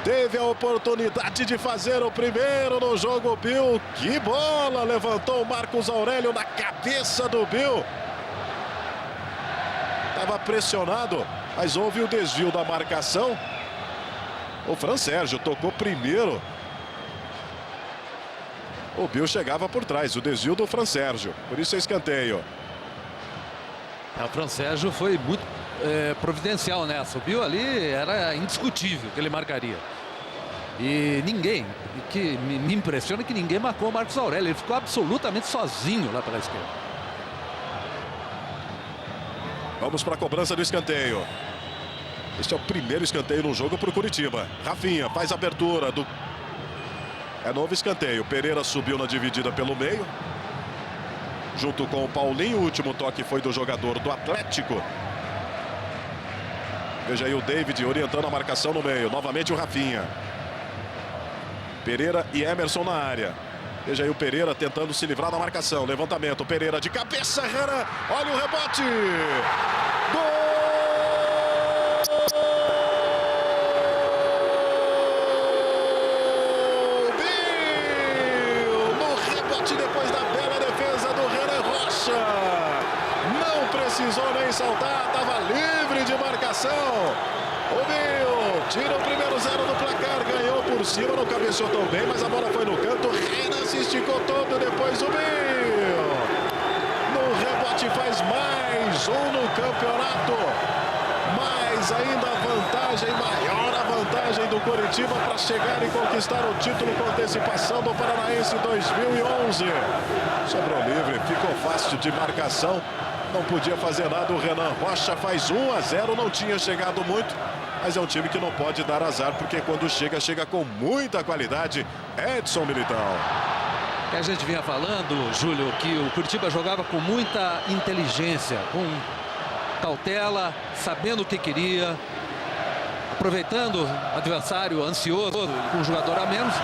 Speaker 1: Teve a oportunidade de fazer o primeiro no jogo, Bill. Que bola. Levantou o Marcos Aurélio na cabeça do Bill. Estava pressionado, mas houve o desvio da marcação. O Fran Sérgio tocou primeiro. O Bill chegava por trás, o desvio do Fran Sérgio. Por isso é escanteio.
Speaker 5: O Fran Sérgio foi muito providencial nessa. O Bill ali era indiscutível que ele marcaria. E ninguém, que me impressiona que ninguém marcou o Marcos Aurélio. Ele ficou absolutamente sozinho lá pela esquerda.
Speaker 1: Vamos para a cobrança do escanteio. Este é o primeiro escanteio no jogo para o Coritiba. Rafinha faz a abertura do... É novo escanteio. Pereira subiu na dividida pelo meio. Junto com o Paulinho. O último toque foi do jogador do Atlético. Veja aí o David orientando a marcação no meio. Novamente o Rafinha. Pereira e Emerson na área. Veja aí o Pereira tentando se livrar da marcação. Levantamento, Pereira de cabeça, Renan. Olha o rebote. Gol! Depois da bela defesa do Renan Rocha. Não precisou nem saltar, estava livre de marcação. O Bill tira o primeiro 0 do placar, ganhou por cima, não cabeceou tão bem, mas a bola foi no canto. Renan se esticou todo, depois o Bill. No rebote faz mais um no campeonato. Mais ainda a vantagem, maior a vantagem do Coritiba para chegar e conquistar o título com antecipação do Paranaense 2011. Sobrou livre, ficou fácil de marcação, não podia fazer nada. O Renan Rocha faz 1-0, não tinha chegado muito, mas é um time que não pode dar azar, porque quando chega, chega com muita qualidade. Edson Militão.
Speaker 5: Que a gente vinha falando, Júlio, que o Coritiba jogava com muita inteligência, com cautela, sabendo o que queria, aproveitando o adversário ansioso, com um jogador a menos,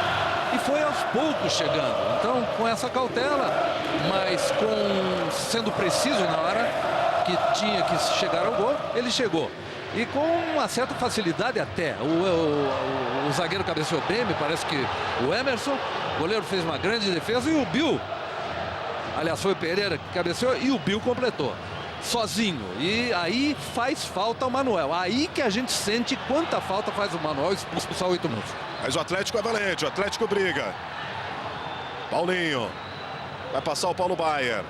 Speaker 5: e foi aos poucos chegando. Então, com essa cautela, mas sendo preciso na hora que tinha que chegar ao gol, ele chegou. E com uma certa facilidade até. O zagueiro cabeceou bem, me parece que o Emerson, o goleiro fez uma grande defesa e o Bill, aliás, foi o Pereira que cabeceou e o Bill completou. Sozinho, e aí faz falta o Manuel, aí que a gente sente quanta falta faz o Manuel expulsar 8 minutos.
Speaker 1: Mas o Atlético é valente, o Atlético briga. Paulinho, vai passar o Paulo Baier,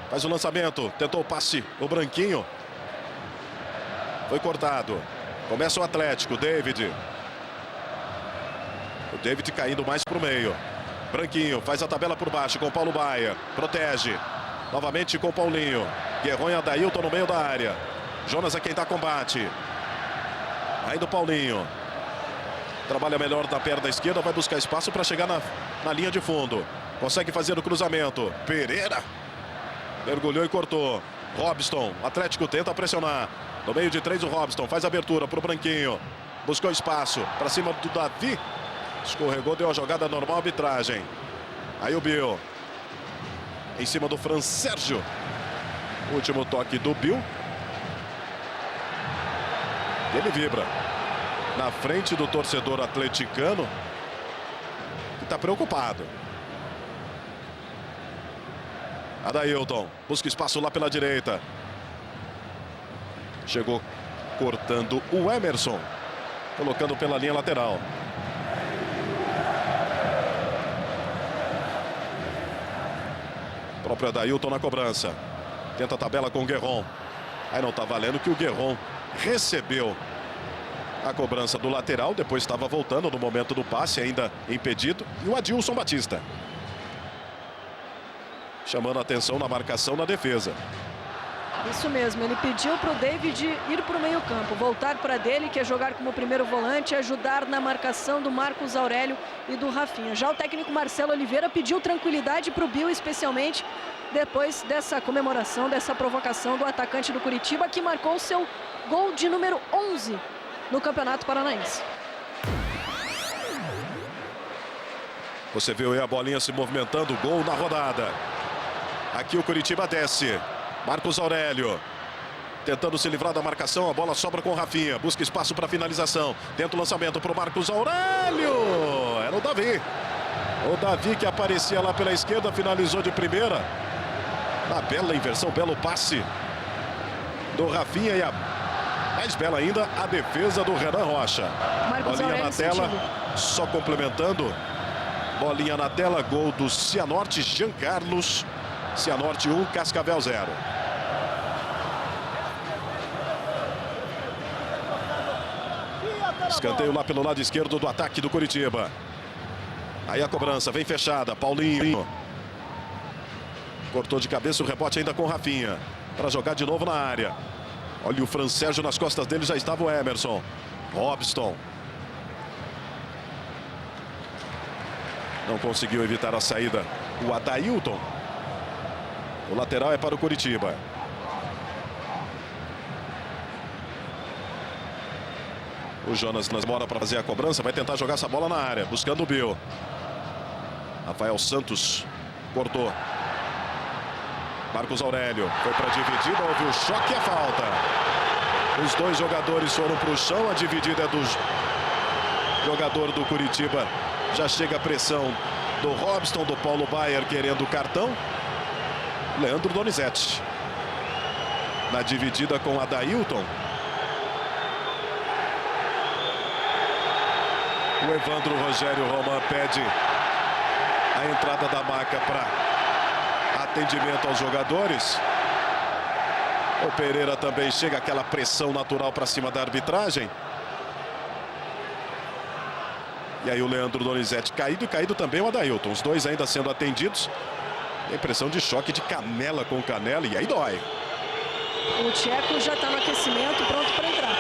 Speaker 1: faz o lançamento, tentou o passe, o Branquinho, foi cortado, começa o Atlético, David. O David caindo mais para o meio. Branquinho faz a tabela por baixo com o Paulo Baier, protege. Novamente com o Paulinho. Guerron e Adailton no meio da área. Jonas é quem dá combate. Ainda o Paulinho. Trabalha melhor na perna esquerda. Vai buscar espaço para chegar na linha de fundo. Consegue fazer o cruzamento. Pereira. Mergulhou e cortou. Robson. Atlético tenta pressionar. No meio de 3 o Robson. Faz a abertura para o Branquinho. Buscou espaço. Para cima do Davi. Escorregou, deu a jogada normal, arbitragem. Aí o Bill. Em cima do Fran Sérgio. Último toque do Bill. Ele vibra. Na frente do torcedor atleticano. Que está preocupado. Adailton. Busca espaço lá pela direita. Chegou cortando o Emerson. Colocando pela linha lateral. O próprio Adailton na cobrança. Tenta a tabela com o Guerron. Aí não está valendo que o Guerron recebeu a cobrança do lateral. Depois estava voltando no momento do passe, ainda impedido. E o Adilson Batista. Chamando a atenção na marcação, na defesa.
Speaker 2: Isso mesmo, ele pediu para o David ir para o meio campo, voltar para dele, que é jogar como primeiro volante, ajudar na marcação do Marcos Aurélio e do Rafinha. Já o técnico Marcelo Oliveira pediu tranquilidade para o Bill, especialmente depois dessa comemoração, dessa provocação do atacante do Coritiba, que marcou seu gol de número 11 no Campeonato Paranaense.
Speaker 1: Você viu aí a bolinha se movimentando, gol na rodada. Aqui o Coritiba desce. Marcos Aurélio tentando se livrar da marcação, a bola sobra com o Rafinha, busca espaço para finalização, tenta o lançamento para o Marcos Aurélio, era o Davi. O Davi que aparecia lá pela esquerda, finalizou de primeira. Na bela inversão, belo passe do Rafinha e a mais bela ainda a defesa do Renan Rocha. Bolinha na tela, só complementando. Bolinha na tela, gol do Cianorte, Jean Carlos. Cianorte 1, Cascavel 0. Escanteio lá pelo lado esquerdo do ataque do Coritiba. Aí a cobrança vem fechada. Paulinho. Cortou de cabeça, o rebote ainda com o Rafinha. Para jogar de novo na área. Olha o Fran Sérgio, nas costas dele já estava o Emerson. Robson. Não conseguiu evitar a saída. O Adailton. O lateral é para o Coritiba. O Jonas demora para fazer a cobrança, vai tentar jogar essa bola na área, buscando o Bill. Rafael Santos cortou. Marcos Aurélio foi para a dividida, houve o choque e a falta. Os dois jogadores foram para o chão, a dividida é do jogador do Curitiba. Já chega a pressão do Robson, do Paulo Baier querendo o cartão. Leandro Donizete. Na dividida com Adailton. O Evandro Rogério Roman pede a entrada da maca para atendimento aos jogadores. O Pereira também chega aquela pressão natural para cima da arbitragem. E aí o Leandro Donizete caído e caído também o Adailton. Os dois ainda sendo atendidos. Tem impressão de choque de canela com canela e aí dói.
Speaker 2: O tcheco já está no aquecimento, pronto para entrar.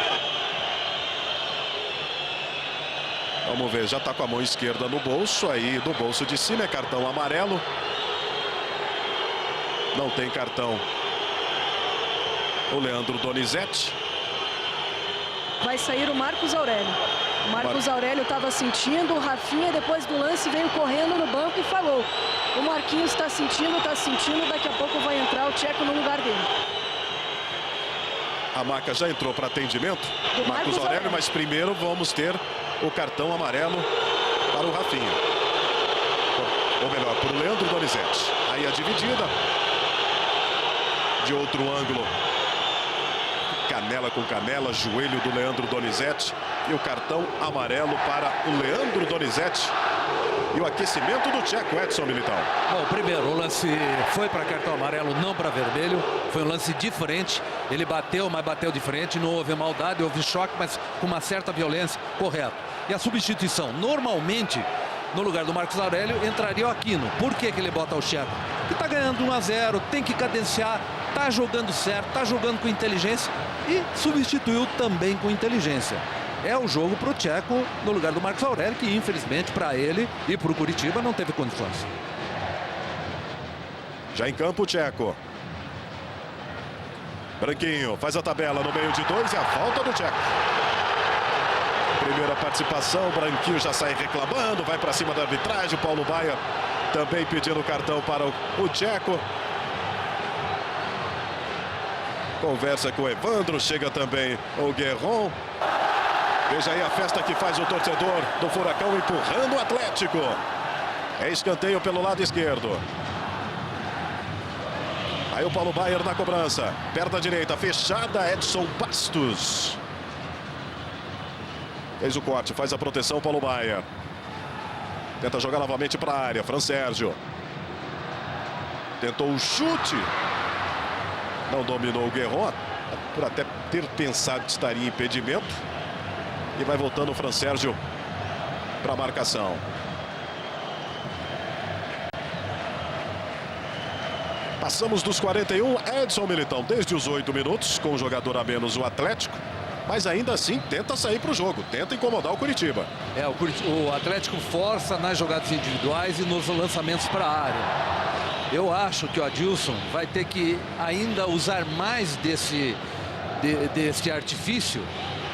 Speaker 1: Vamos ver, já está com a mão esquerda no bolso. Aí do bolso de cima é cartão amarelo. Não tem cartão o Leandro Donizete.
Speaker 2: Vai sair o Marcos Aurélio. O Marcos Aurélio estava sentindo, o Rafinha depois do lance veio correndo no banco e falou. O Marquinhos está sentindo, daqui a pouco vai entrar o tcheco no lugar dele.
Speaker 1: A maca já entrou para atendimento do Marcos Aurélio, mas primeiro vamos ter o cartão amarelo para o Rafinha. Ou melhor, para o Leandro Donizete. Aí a dividida. De outro ângulo. Canela com canela, joelho do Leandro Donizete. E o cartão amarelo para o Leandro Donizete. E o aquecimento do tcheco, Edson Militão.
Speaker 5: Bom, primeiro, o lance foi para cartão amarelo, não para vermelho. Foi um lance diferente. Ele bateu, mas bateu de frente. Não houve maldade, houve choque, mas com uma certa violência, correto. E a substituição, normalmente, no lugar do Marcos Aurélio, entraria o Aquino. Por que ele bota o tcheco? Porque está ganhando 1-0, tem que cadenciar, está jogando certo, está jogando com inteligência e substituiu também com inteligência. É o jogo para o tcheco no lugar do Marcos Aurélio, que infelizmente para ele e para o Curitiba não teve condições.
Speaker 1: Já em campo o tcheco. Branquinho faz a tabela no meio de dois e a falta do tcheco. Primeira participação, Branquinho já sai reclamando, vai para cima da arbitragem. O Paulo Baier também pedindo cartão para o tcheco. Conversa com o Evandro, chega também o Guerron. Veja aí a festa que faz o torcedor do Furacão empurrando o Atlético. É escanteio pelo lado esquerdo. Aí o Paulo Baier na cobrança. Perna direita, fechada, Edson Bastos. Fez o corte, faz a proteção, Paulo Baier. Tenta jogar novamente para a área, Fran Sérgio. Tentou o chute. Não dominou o Guerron, por até ter pensado que estaria em impedimento. E vai voltando o Fran Sérgio para a marcação. Passamos dos 41, Edson Militão, desde os 8 minutos, com um jogador a menos o Atlético. Mas ainda assim tenta sair para o jogo, tenta incomodar o Curitiba.
Speaker 5: O Atlético força nas jogadas individuais e nos lançamentos para a área. Eu acho que o Adilson vai ter que ainda usar mais desse artifício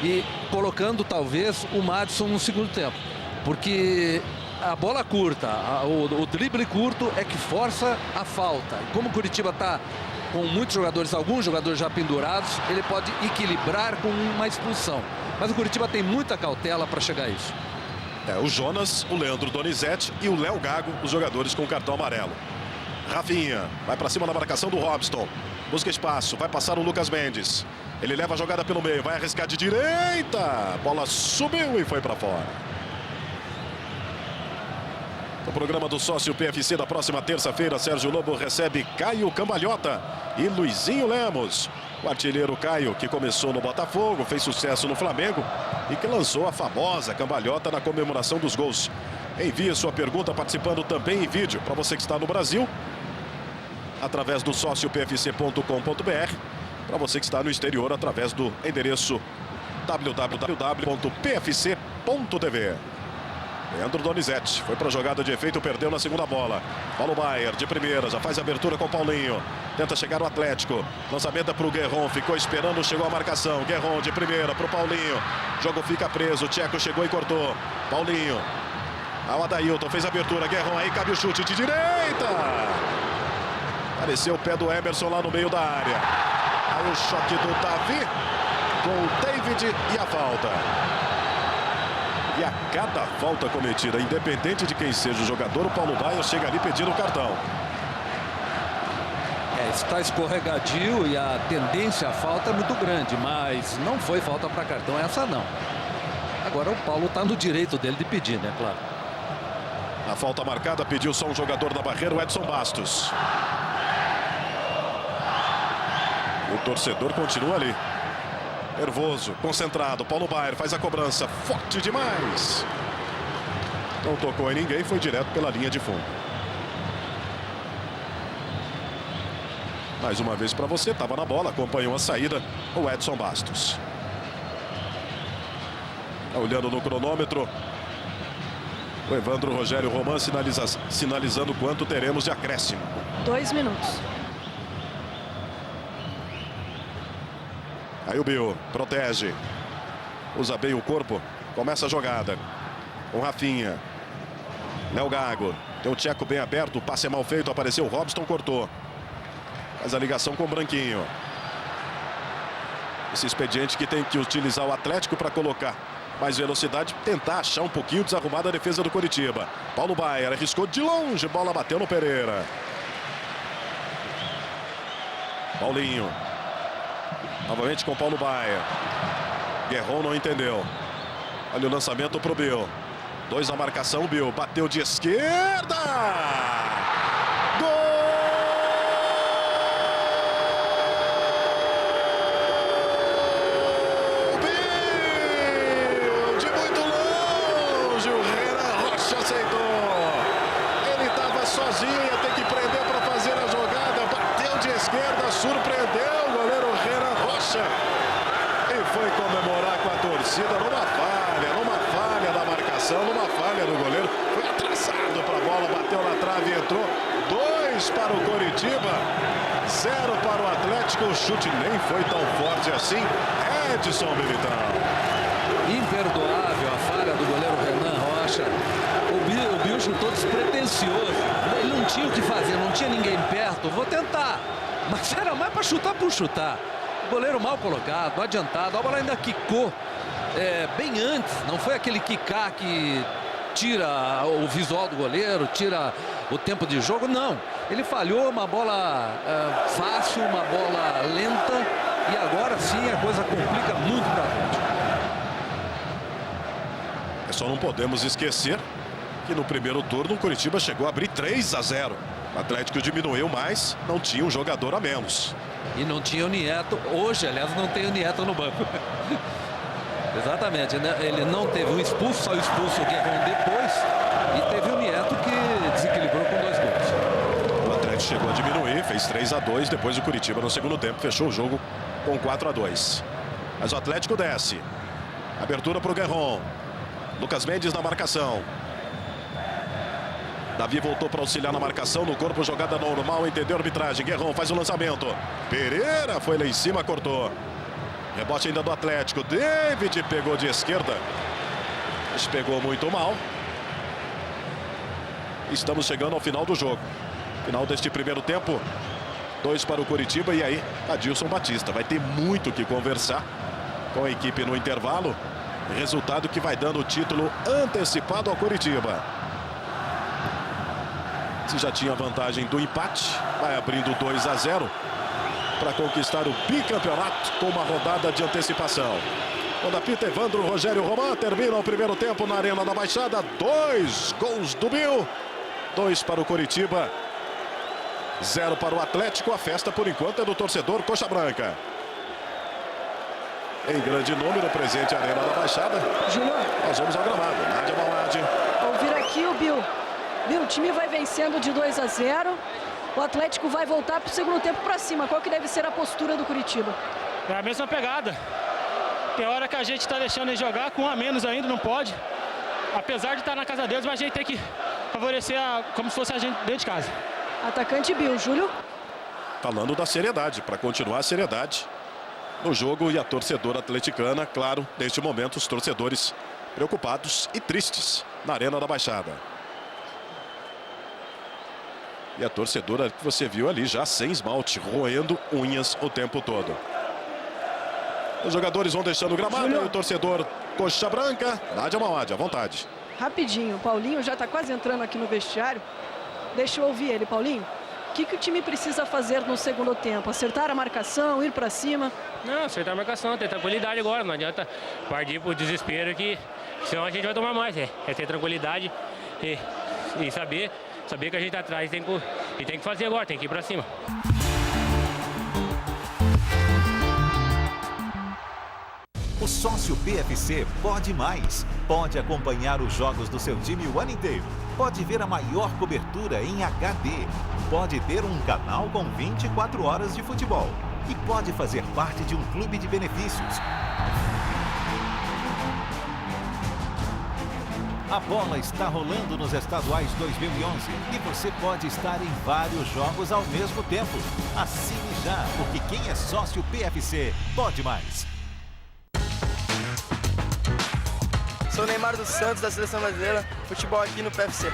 Speaker 5: e colocando talvez o Madison no segundo tempo. Porque a bola curta, o drible curto é que força a falta. Como o Curitiba está com muitos jogadores, alguns jogadores já pendurados, ele pode equilibrar com uma expulsão. Mas o Curitiba tem muita cautela para chegar a isso.
Speaker 1: O Jonas, o Leandro Donizete e o Léo Gago, os jogadores com cartão amarelo. Rafinha vai para cima na marcação do Robson. Busca espaço, vai passar o Lucas Mendes. Ele leva a jogada pelo meio, vai arriscar de direita. Bola subiu e foi para fora. O programa do Sócio PFC da próxima terça-feira, Sérgio Lobo recebe Caio Cambalhota e Luizinho Lemos. O artilheiro Caio, que começou no Botafogo, fez sucesso no Flamengo e que lançou a famosa cambalhota na comemoração dos gols. Envie sua pergunta participando também em vídeo para você que está no Brasil, através do sociopfc.com.br, para você que está no exterior, através do endereço www.pfc.tv. Leandro Donizete foi para a jogada de efeito, perdeu na segunda bola. Paulo Baier de primeira, já faz a abertura com o Paulinho. Tenta chegar o Atlético. Lançamento para o Guerron, ficou esperando, chegou a marcação. Guerron de primeira para o Paulinho. Jogo fica preso, o Tcheco chegou e cortou. Paulinho. Ao Adailton, fez a abertura. Guerron, aí cabe o chute de direita. Apareceu o pé do Emerson lá no meio da área. Aí o choque do Davi com o David e a falta. E a cada falta cometida, independente de quem seja o jogador, o Paulo Baier chega ali pedindo o cartão.
Speaker 5: Está escorregadio e a tendência à falta é muito grande, mas não foi falta para cartão, essa não. Agora o Paulo está no direito dele de pedir, né, claro.
Speaker 1: A falta marcada, pediu só um jogador da barreira, o Edson Bastos. O torcedor continua ali. Nervoso, concentrado. Paulo Baier faz a cobrança. Forte demais. Não tocou em ninguém, foi direto pela linha de fundo. Mais uma vez para você, estava na bola, acompanhou a saída, o Edson Bastos. Olhando no cronômetro, o Evandro Rogério Roman sinalizando quanto teremos de acréscimo.
Speaker 2: 2 minutos.
Speaker 1: Aí o Bill protege. Usa bem o corpo. Começa a jogada. Com Rafinha. Léo Gago. Tem o Tcheco bem aberto. O passe é mal feito. Apareceu o Robson, cortou. Faz a ligação com o Branquinho. Esse expediente que tem que utilizar o Atlético para colocar mais velocidade. Tentar achar um pouquinho desarrumada a defesa do Coritiba. Paulo Baier arriscou de longe. Bola bateu no Pereira. Paulinho. Novamente com Paulo Baier. Guerron não entendeu. Olha o lançamento para o Bill. 2 na marcação, Bill. Bateu de esquerda. Gol! Bill! De muito longe. O Renan Rocha aceitou. Ele estava sozinho, ia ter que prender para fazer a jogada. Bateu de esquerda, surpreendeu o goleiro Renan Rocha. E foi comemorar com a torcida numa falha da marcação, numa falha do goleiro. Foi atrasado para a bola, bateu na trave e entrou. 2 para o Coritiba, 0 para o Atlético. O chute nem foi tão forte assim. Edson Militão.
Speaker 5: Imperdoável a falha do goleiro Renan Rocha. O Bill chutou despretensioso. Ele não tinha o que fazer, não tinha ninguém perto. Vou tentar. Mas era mais para chutar por chutar. O goleiro mal colocado, adiantado. A bola ainda quicou bem antes. Não foi aquele quicar que tira o visual do goleiro, tira o tempo de jogo. Não. Ele falhou, uma bola fácil, uma bola lenta. E agora sim a coisa complica muito para frente.
Speaker 1: Só não podemos esquecer que no primeiro turno o Coritiba chegou a abrir 3-0. O Atlético diminuiu mais, não tinha um jogador a menos.
Speaker 5: E não tinha o Nieto. Hoje, aliás, não tem o Nieto no banco. Exatamente. Ele não teve um expulso, só expulso o Guerron depois. E teve o Nieto que desequilibrou com 2 gols.
Speaker 1: O Atlético chegou a diminuir, fez 3-2. Depois o Coritiba no segundo tempo fechou o jogo com 4-2. Mas o Atlético desce. Abertura para o Guerron. Lucas Mendes na marcação. Davi voltou para auxiliar na marcação. No corpo, jogada normal, entendeu a arbitragem. Guerron faz o lançamento. Pereira foi lá em cima, cortou. Rebote ainda do Atlético. David pegou de esquerda. Mas pegou muito mal. Estamos chegando ao final do jogo. Final deste primeiro tempo. 2 para o Coritiba. E aí, Adilson Batista. Vai ter muito o que conversar com a equipe no intervalo. Resultado que vai dando o título antecipado ao Coritiba. Se já tinha vantagem do empate, vai abrindo 2-0 para conquistar o bicampeonato com uma rodada de antecipação. Quando apita Evandro Rogério Roman, termina o primeiro tempo na Arena da Baixada. 2 gols do Bill, 2 para o Coritiba, 0 para o Atlético. A festa, por enquanto, é do torcedor Coxa Branca. Em grande número, presente a Arena da Baixada.
Speaker 2: Júnior,
Speaker 1: nós vamos ao gramado. Nádia Baladi.
Speaker 2: Ouvir aqui o Bill. Bill, o time vai vencendo de 2-0. O Atlético vai voltar para o segundo tempo para cima. Qual que deve ser a postura do Coritiba?
Speaker 6: É a mesma pegada. Tem hora que a gente está deixando ele jogar com 1 a menos ainda, não pode. apesar de estar na casa deles, mas a gente tem que favorecer como se fosse a gente dentro de casa.
Speaker 2: Atacante Bill, Júlio.
Speaker 1: Falando da seriedade, para continuar a seriedade no jogo, e a torcedora atleticana, claro, neste momento os torcedores preocupados e tristes na Arena da Baixada. E a torcedora que você viu ali já sem esmalte, roendo unhas o tempo todo. Os jogadores vão deixando o gramado, e o torcedor coxa branca, Nádia Mauad, à vontade.
Speaker 2: Rapidinho, o Paulinho já está quase entrando aqui no vestiário. Deixa eu ouvir ele, Paulinho. O que o time precisa fazer no segundo tempo? Acertar a marcação, ir para cima?
Speaker 6: Não, acertar a marcação, ter tranquilidade agora. Não adianta partir pro desespero, que senão a gente vai tomar mais. É ter tranquilidade e saber que a gente tá atrás e tem que fazer agora, tem que ir para cima.
Speaker 7: O sócio PFC pode mais. Pode acompanhar os jogos do seu time o ano inteiro. Pode ver a maior cobertura em HD. Pode ter um canal com 24 horas de futebol. E pode fazer parte de um clube de benefícios. A bola está rolando nos estaduais 2011 e você pode estar em vários jogos ao mesmo tempo. Assine já, porque quem é sócio PFC pode mais.
Speaker 8: Sou Neymar dos Santos, da Seleção Brasileira, futebol aqui no PFC.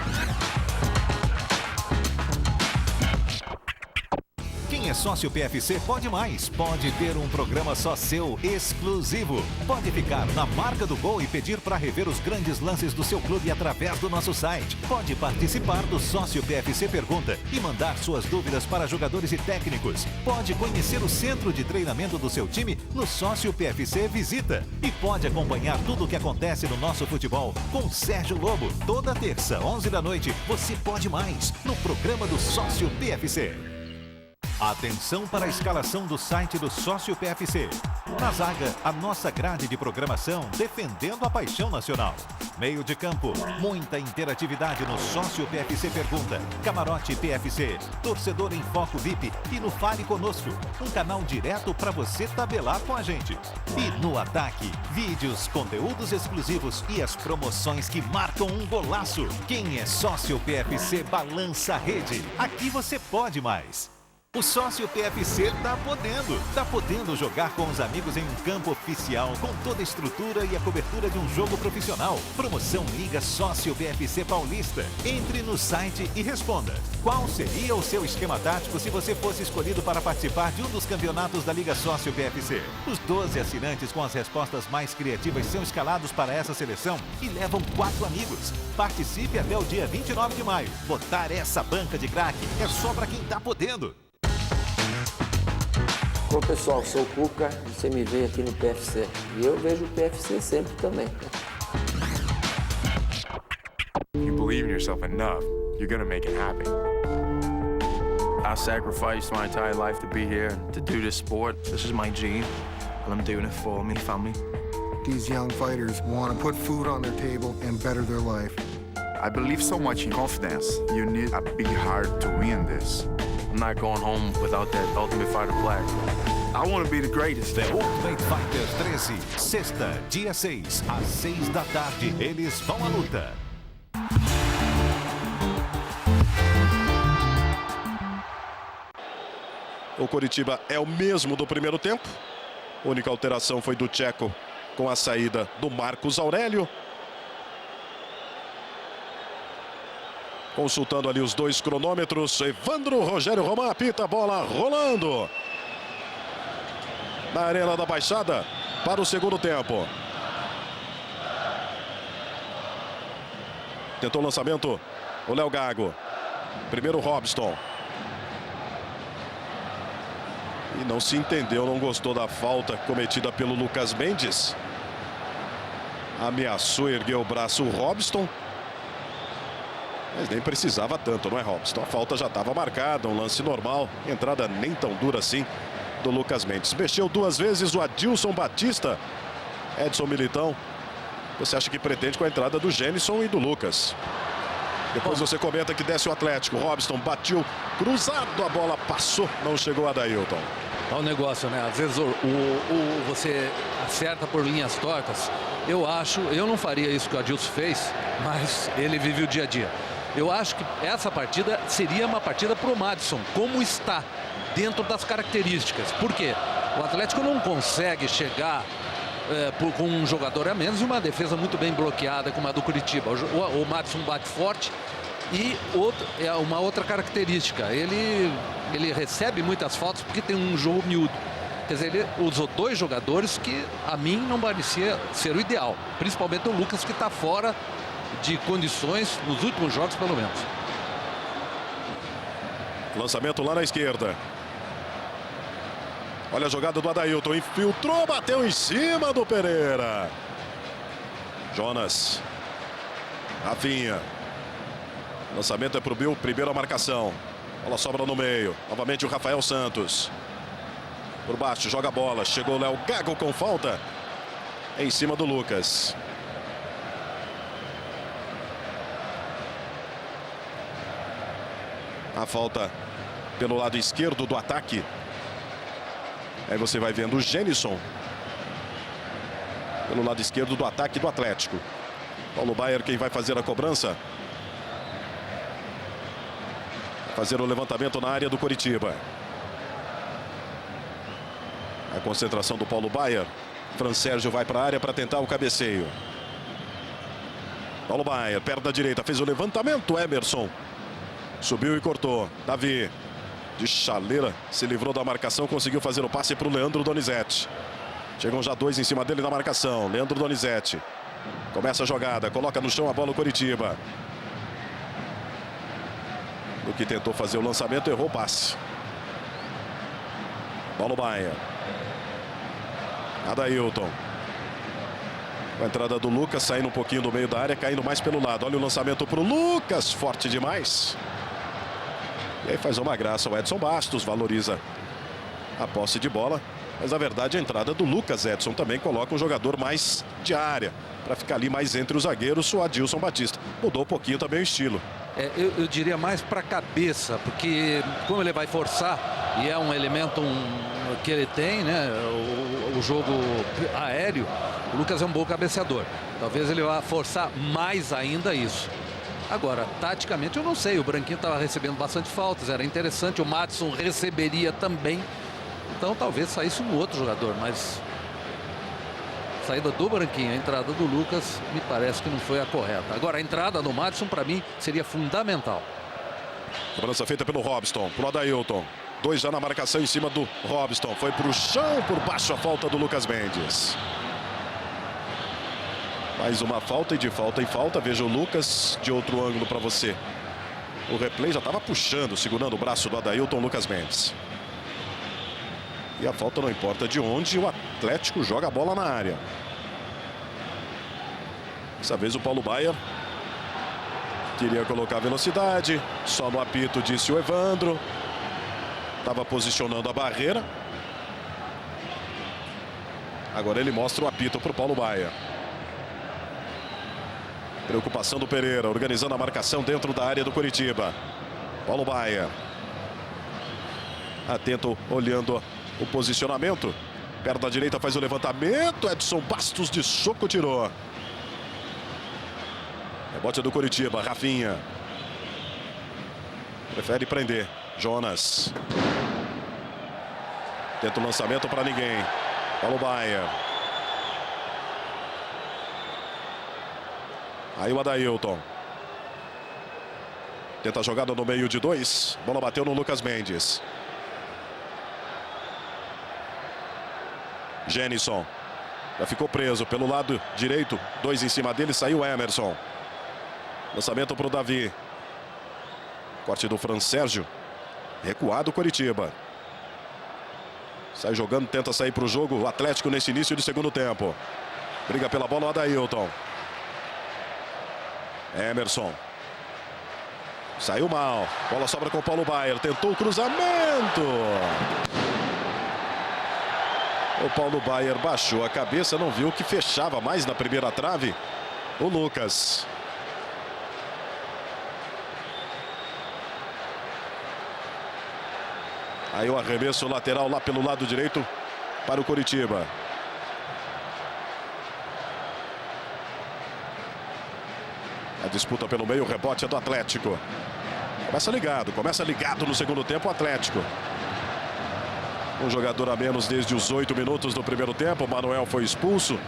Speaker 7: Quem é sócio PFC pode mais. Pode ter um programa só seu, exclusivo. Pode ficar na marca do gol e pedir para rever os grandes lances do seu clube através do nosso site. Pode participar do Sócio PFC Pergunta e mandar suas dúvidas para jogadores e técnicos. Pode conhecer o centro de treinamento do seu time no Sócio PFC Visita. E pode acompanhar tudo o que acontece no nosso futebol com Sérgio Lobo. Toda terça, 11 da noite, você pode mais no programa do Sócio PFC. Atenção para a escalação do site do Sócio PFC. Na zaga, a nossa grade de programação defendendo a paixão nacional. Meio de campo, muita interatividade no Sócio PFC Pergunta, Camarote PFC, Torcedor em Foco VIP e no Fale Conosco, um canal direto para você tabelar com a gente. E no ataque, vídeos, conteúdos exclusivos e as promoções que marcam um golaço. Quem é Sócio PFC balança a rede. Aqui você pode mais. O Sócio PFC tá podendo jogar com os amigos em um campo oficial, com toda a estrutura e a cobertura de um jogo profissional. Promoção Liga Sócio PFC Paulista. Entre no site e responda. Qual seria o seu esquema tático se você fosse escolhido para participar de um dos campeonatos da Liga Sócio PFC? Os 12 assinantes com as respostas mais criativas são escalados para essa seleção e levam 4 amigos. Participe até o dia 29 de maio. Botar essa banca de craque é só para quem tá podendo.
Speaker 9: Bom, pessoal, sou o Cuca e você me vê aqui no PFC. E eu vejo o PFC sempre também.
Speaker 10: If you believe in yourself enough, you're gonna make it happen. I sacrificed my entire life to be here, to do this sport. This is my dream, and I'm doing it for my family.
Speaker 11: These young fighters want to put food on their table and better their life.
Speaker 12: I believe so much in confidence. You need a big heart to win this.
Speaker 10: I'm not going home without that Ultimate Fighter flag.
Speaker 12: I want to be the greatest.
Speaker 7: The Ultimate Fighter 13, sexta, dia 6, às 6 da tarde, eles vão à luta.
Speaker 1: O Coritiba é o mesmo do primeiro tempo. A única alteração foi do Tcheco com a saída do Marcos Aurélio. Consultando ali os dois cronômetros, Evandro Rogério Román apita, a bola rolando na Arena da Baixada para o segundo tempo. Tentou o lançamento o Léo Gago. Primeiro Robson. E não se entendeu, não gostou da falta cometida pelo Lucas Mendes. Ameaçou erguer o braço o Robson. Mas nem precisava tanto, não é, Robson? A falta já estava marcada, um lance normal. Entrada nem tão dura assim do Lucas Mendes. Mexeu 2 vezes o Adilson Batista. Edson Militão. Você acha que pretende com a entrada do Gênison e do Lucas? Depois você comenta que desce o Atlético. Robson bateu cruzado, a bola passou, não chegou a Dailton.
Speaker 5: É um negócio, né? Às vezes você acerta por linhas tortas. Eu não faria isso que o Adilson fez, mas ele vive o dia a dia. Eu acho que essa partida seria uma partida para o Madison, como está, dentro das características. Por quê? O Atlético não consegue chegar com um jogador a menos e uma defesa muito bem bloqueada como a do Curitiba. O Madison bate forte e uma outra característica, ele recebe muitas faltas porque tem um jogo miúdo. Quer dizer, ele usou 2 jogadores que a mim não parecia ser o ideal, principalmente o Lucas, que está fora de condições nos últimos jogos, pelo menos.
Speaker 1: Lançamento lá na esquerda. Olha a jogada do Adailton. Infiltrou, bateu em cima do Pereira. Jonas. Rafinha. Lançamento é pro Bill. Primeira marcação. Bola sobra no meio. Novamente o Rafael Santos. Por baixo, joga a bola. Chegou o Léo Gago com falta. Em cima do Lucas. A falta pelo lado esquerdo do ataque. Aí você vai vendo o Genison pelo lado esquerdo do ataque do Atlético. Paulo Baier quem vai fazer a cobrança. Vai fazer o levantamento na área do Coritiba. A concentração do Paulo Baier. Fran Sérgio vai para a área para tentar o cabeceio. Paulo Baier, perto da direita, fez o levantamento. Emerson subiu e cortou. Davi, de chaleira, se livrou da marcação, conseguiu fazer o passe para o Leandro Donizete. Chegam já 2 em cima dele na marcação. Leandro Donizete. Começa a jogada, coloca no chão a bola o Coritiba. O que tentou fazer o lançamento, errou o passe. Paulo Baier. Adailton. Com a entrada do Lucas, saindo um pouquinho do meio da área, caindo mais pelo lado. Olha o lançamento para o Lucas, forte demais. E aí faz uma graça o Edson Bastos, valoriza a posse de bola. Mas na verdade a entrada do Lucas Edson também coloca um jogador mais de área. Para ficar ali mais entre os zagueiros, o Adilson Batista. Mudou um pouquinho também o estilo.
Speaker 5: Eu diria mais para a cabeça, porque como ele vai forçar, e é um elemento que ele tem, né? O jogo aéreo, o Lucas é um bom cabeceador. Talvez ele vá forçar mais ainda isso. Agora, taticamente, eu não sei. O Branquinho estava recebendo bastante faltas, era interessante. O Madison receberia também. Então, talvez saísse um outro jogador, mas saída do Branquinho, a entrada do Lucas, me parece que não foi a correta. Agora, a entrada do Madison, para mim, seria fundamental.
Speaker 1: Cobrança feita pelo Robson, pro Adailton. 2 já na marcação em cima do Robson. Foi pro chão, por baixo a falta do Lucas Mendes. Mais uma falta e de falta em falta. Veja o Lucas de outro ângulo para você. O replay já estava puxando, segurando o braço do Adailton, Lucas Mendes. E a falta não importa de onde, o Atlético joga a bola na área. Dessa vez o Paulo Baier queria colocar velocidade. Só no apito, disse o Evandro. Estava posicionando a barreira. Agora ele mostra o apito para o Paulo Baier. Preocupação do Pereira, organizando a marcação dentro da área do Coritiba. Paulo Baier. Atento, olhando o posicionamento. Perto da direita faz o levantamento. Edson Bastos de soco tirou. Rebote do Coritiba, Rafinha. Prefere prender. Jonas. Tenta o lançamento para ninguém. Paulo Baier. Aí o Adailton. Tenta a jogada no meio de 2. Bola bateu no Lucas Mendes. Genison. Já ficou preso pelo lado direito. 2 em cima dele. Saiu Emerson. Lançamento para o Davi. Corte do Fran Sérgio. Recuado o Coritiba. Sai jogando, tenta sair para o jogo. O Atlético nesse início de segundo tempo. Briga pela bola o Adailton. Emerson. Saiu mal. Bola sobra com o Paulo Baier. Tentou o cruzamento. O Paulo Baier baixou a cabeça. Não viu que fechava mais na primeira trave. O Lucas. Aí o arremesso lateral lá pelo lado direito para o Coritiba. A disputa pelo meio, o rebote é do Atlético. Começa ligado no segundo tempo o Atlético. Um jogador a menos desde os 8 minutos do primeiro tempo. O Manuel foi expulso.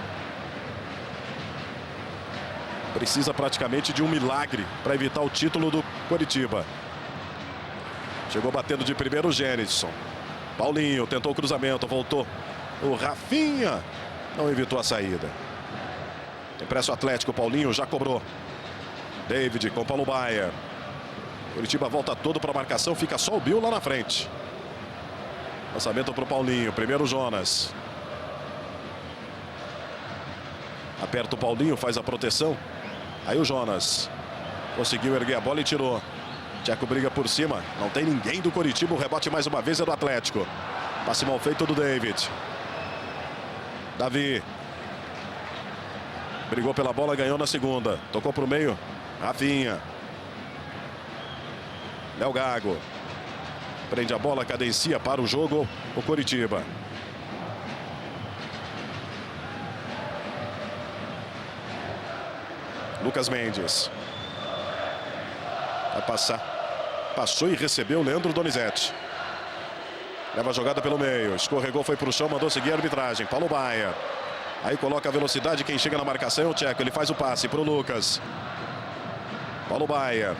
Speaker 1: Precisa praticamente de um milagre para evitar o título do Coritiba. Chegou batendo de primeiro o Gênison. Paulinho tentou o cruzamento, voltou. O Rafinha não evitou a saída. Impresso o Atlético, Paulinho já cobrou. David com Paulo Baier. Coritiba volta todo para a marcação, fica só o Bill lá na frente. Lançamento para o Paulinho, primeiro o Jonas. Aperta o Paulinho, faz a proteção. Aí o Jonas conseguiu erguer a bola e tirou. Tcheco briga por cima, não tem ninguém do Coritiba. O rebote mais uma vez é do Atlético. Passe mal feito do David. Davi brigou pela bola, ganhou na segunda. Tocou para o meio, Rafinha. Léo Gago prende a bola, cadencia para o jogo o Coritiba. Lucas Mendes vai passar. Passou e recebeu o Leandro Donizete. Leva a jogada pelo meio. Escorregou, foi para o chão, mandou seguir a arbitragem. Paulo Baier. Aí coloca a velocidade. Quem chega na marcação é o Tcheco. Ele faz o passe para o Lucas. Paulo Baier.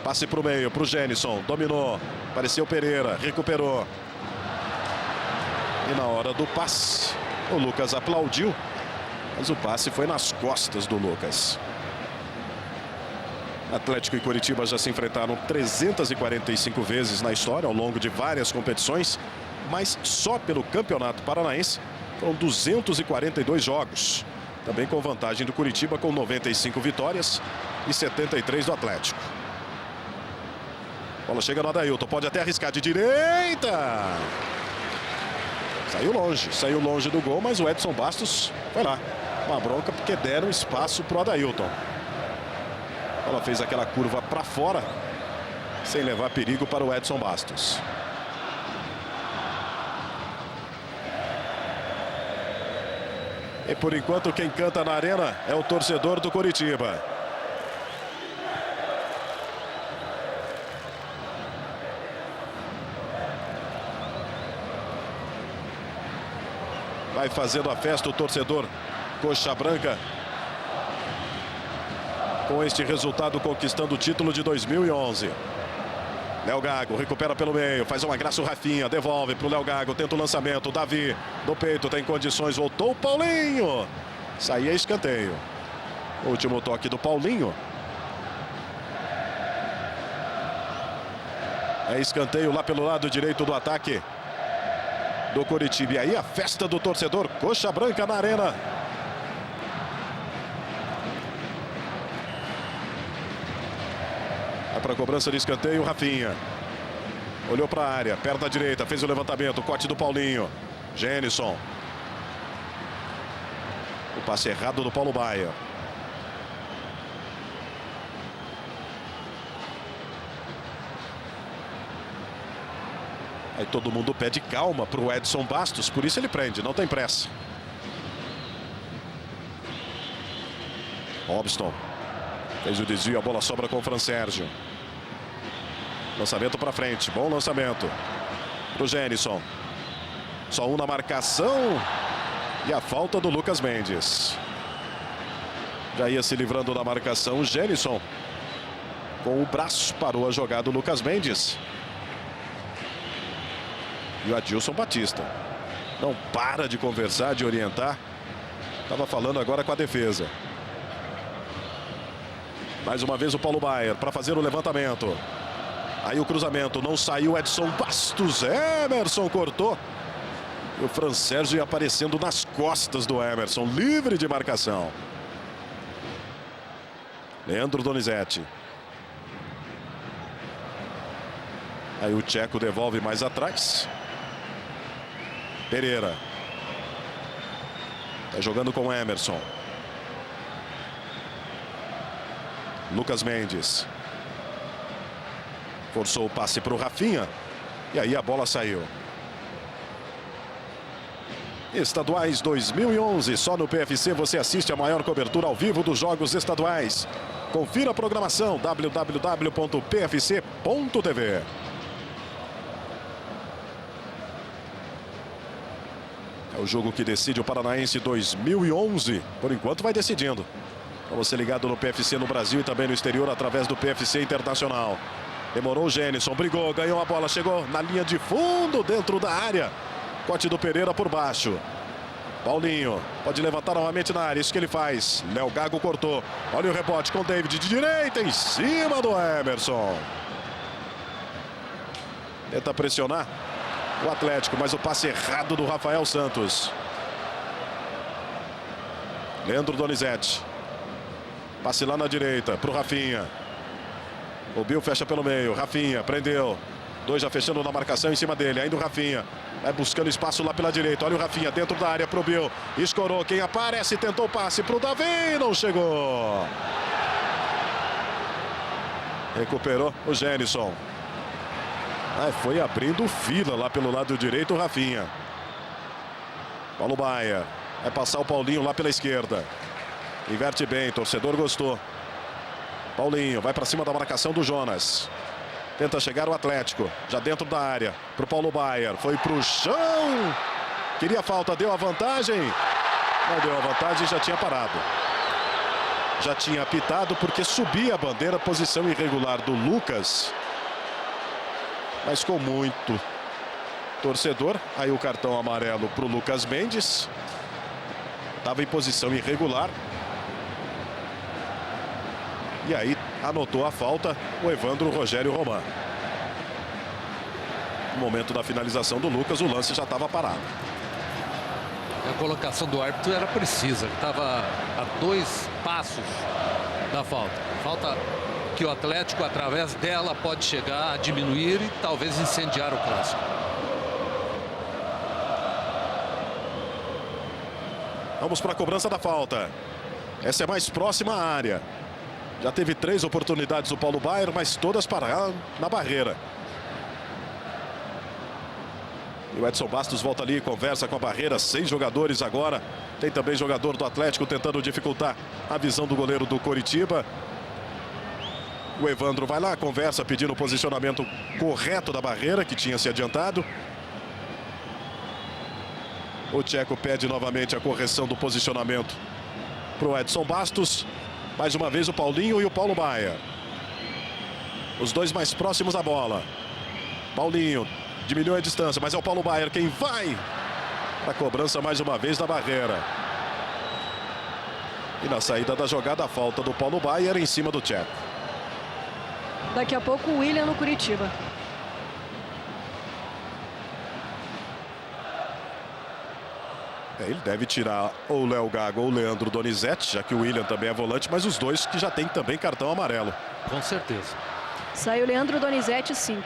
Speaker 1: Passe para o meio, para o Gênison. Dominou. Apareceu Pereira. Recuperou. E na hora do passe, o Lucas aplaudiu. Mas o passe foi nas costas do Lucas. Atlético e Coritiba já se enfrentaram 345 vezes na história, ao longo de várias competições. Mas só pelo Campeonato Paranaense foram 242 jogos. Também com vantagem do Coritiba, com 95 vitórias e 73 do Atlético. Bola chega no Adailton, pode até arriscar de direita. Saiu longe do gol, mas o Edson Bastos foi lá. Uma bronca porque deram espaço para o Adailton. Ela fez aquela curva para fora, sem levar perigo para o Edson Bastos. E por enquanto quem canta na arena é o torcedor do Coritiba. Vai fazendo a festa o torcedor Coxa Branca. Com este resultado conquistando o título de 2011. Léo Gago recupera pelo meio, faz uma graça o Rafinha, devolve para o Léo Gago, tenta o lançamento, Davi no peito, tem condições, voltou o Paulinho. Saía escanteio. Último toque do Paulinho. É escanteio lá pelo lado direito do ataque do Coritiba. E aí a festa do torcedor Coxa Branca na arena. Para a cobrança de escanteio, Rafinha. Olhou para a área, perna direita, fez o levantamento, corte do Paulinho. Gênison. O passe errado do Paulo Baier. Aí todo mundo pede calma para o Edson Bastos, por isso ele prende, não tem pressa. Robson. Fez o desvio, a bola sobra com o Fran Sérgio. Lançamento para frente, bom lançamento pro Gênison. Só um na marcação. E a falta do Lucas Mendes. Já ia se livrando da marcação o Gênison. Com o braço parou a jogada o Lucas Mendes. E o Adilson Batista não para de conversar, de orientar. Estava falando agora com a defesa. Mais uma vez o Paulo Baier para fazer o levantamento. Aí o cruzamento não saiu, Edson Bastos. Emerson cortou. E o Fran Sérgio ia aparecendo nas costas do Emerson, livre de marcação. Leandro Donizete. Aí o Tcheco devolve mais atrás. Pereira. Tá jogando com o Emerson. Lucas Mendes. Forçou o passe para o Rafinha. E aí a bola saiu. Estaduais 2011, só no PFC você assiste a maior cobertura ao vivo dos jogos estaduais. Confira a programação www.pfc.tv. É o jogo que decide o Paranaense 2011. Por enquanto vai decidindo. Para você ligado no PFC no Brasil e também no exterior através do PFC Internacional. Demorou o Gênison, brigou, ganhou a bola, chegou na linha de fundo dentro da área. Corte do Pereira por baixo. Paulinho pode levantar novamente na área, isso que ele faz. Léo Gago cortou. Olha o rebote com o David de direita em cima do Emerson. Tenta pressionar o Atlético, mas o passe errado do Rafael Santos. Leandro Donizete. Passe lá na direita para o Rafinha. O Bill fecha pelo meio. Rafinha prendeu. Dois já fechando na marcação em cima dele. Ainda o Rafinha. Vai buscando espaço lá pela direita. Olha o Rafinha dentro da área pro Bill. Escorou. Quem aparece tentou o passe pro Davi. Não chegou. Recuperou o Gênison. Foi abrindo fila lá pelo lado direito o Rafinha. Paulo Baier. Vai passar o Paulinho lá pela esquerda. Inverte bem. Torcedor gostou. Paulinho vai para cima da marcação do Jonas. Tenta chegar o Atlético. Já dentro da área. Para o Paulo Baier. Foi para o chão. Queria falta. Deu a vantagem. Não deu a vantagem. Já tinha parado. Já tinha apitado porque subia a bandeira. Posição irregular do Lucas. Mas com muito torcedor. Aí o cartão amarelo para o Lucas Mendes. Estava em posição irregular. E aí anotou a falta o Evandro Rogério Roman. No momento da finalização do Lucas, o lance já estava parado.
Speaker 5: A colocação do árbitro era precisa. Ele estava a 2 passos da falta. Falta que o Atlético, através dela, pode chegar a diminuir e talvez incendiar o clássico.
Speaker 1: Vamos para a cobrança da falta. Essa é mais próxima à área. Já teve 3 oportunidades o Paulo Baier, mas todas pararam na barreira. E o Edson Bastos volta ali, conversa com a barreira. 6 jogadores agora. Tem também jogador do Atlético tentando dificultar a visão do goleiro do Coritiba. O Evandro vai lá, conversa, pedindo o posicionamento correto da barreira, que tinha se adiantado. O Tcheco pede novamente a correção do posicionamento para o Edson Bastos. Mais uma vez o Paulinho e o Paulo Baier. Os dois mais próximos da bola. Paulinho diminuiu a distância, mas é o Paulo Baier quem vai para a cobrança mais uma vez da barreira. E na saída da jogada, a falta do Paulo Baier em cima do Tcheco.
Speaker 2: Daqui a pouco o William no Curitiba.
Speaker 1: Ele deve tirar ou o Léo Gago ou o Leandro Donizete, já que o William também é volante, mas os dois que já tem também cartão amarelo.
Speaker 5: Com certeza.
Speaker 2: Sai o Leandro Donizete, 5.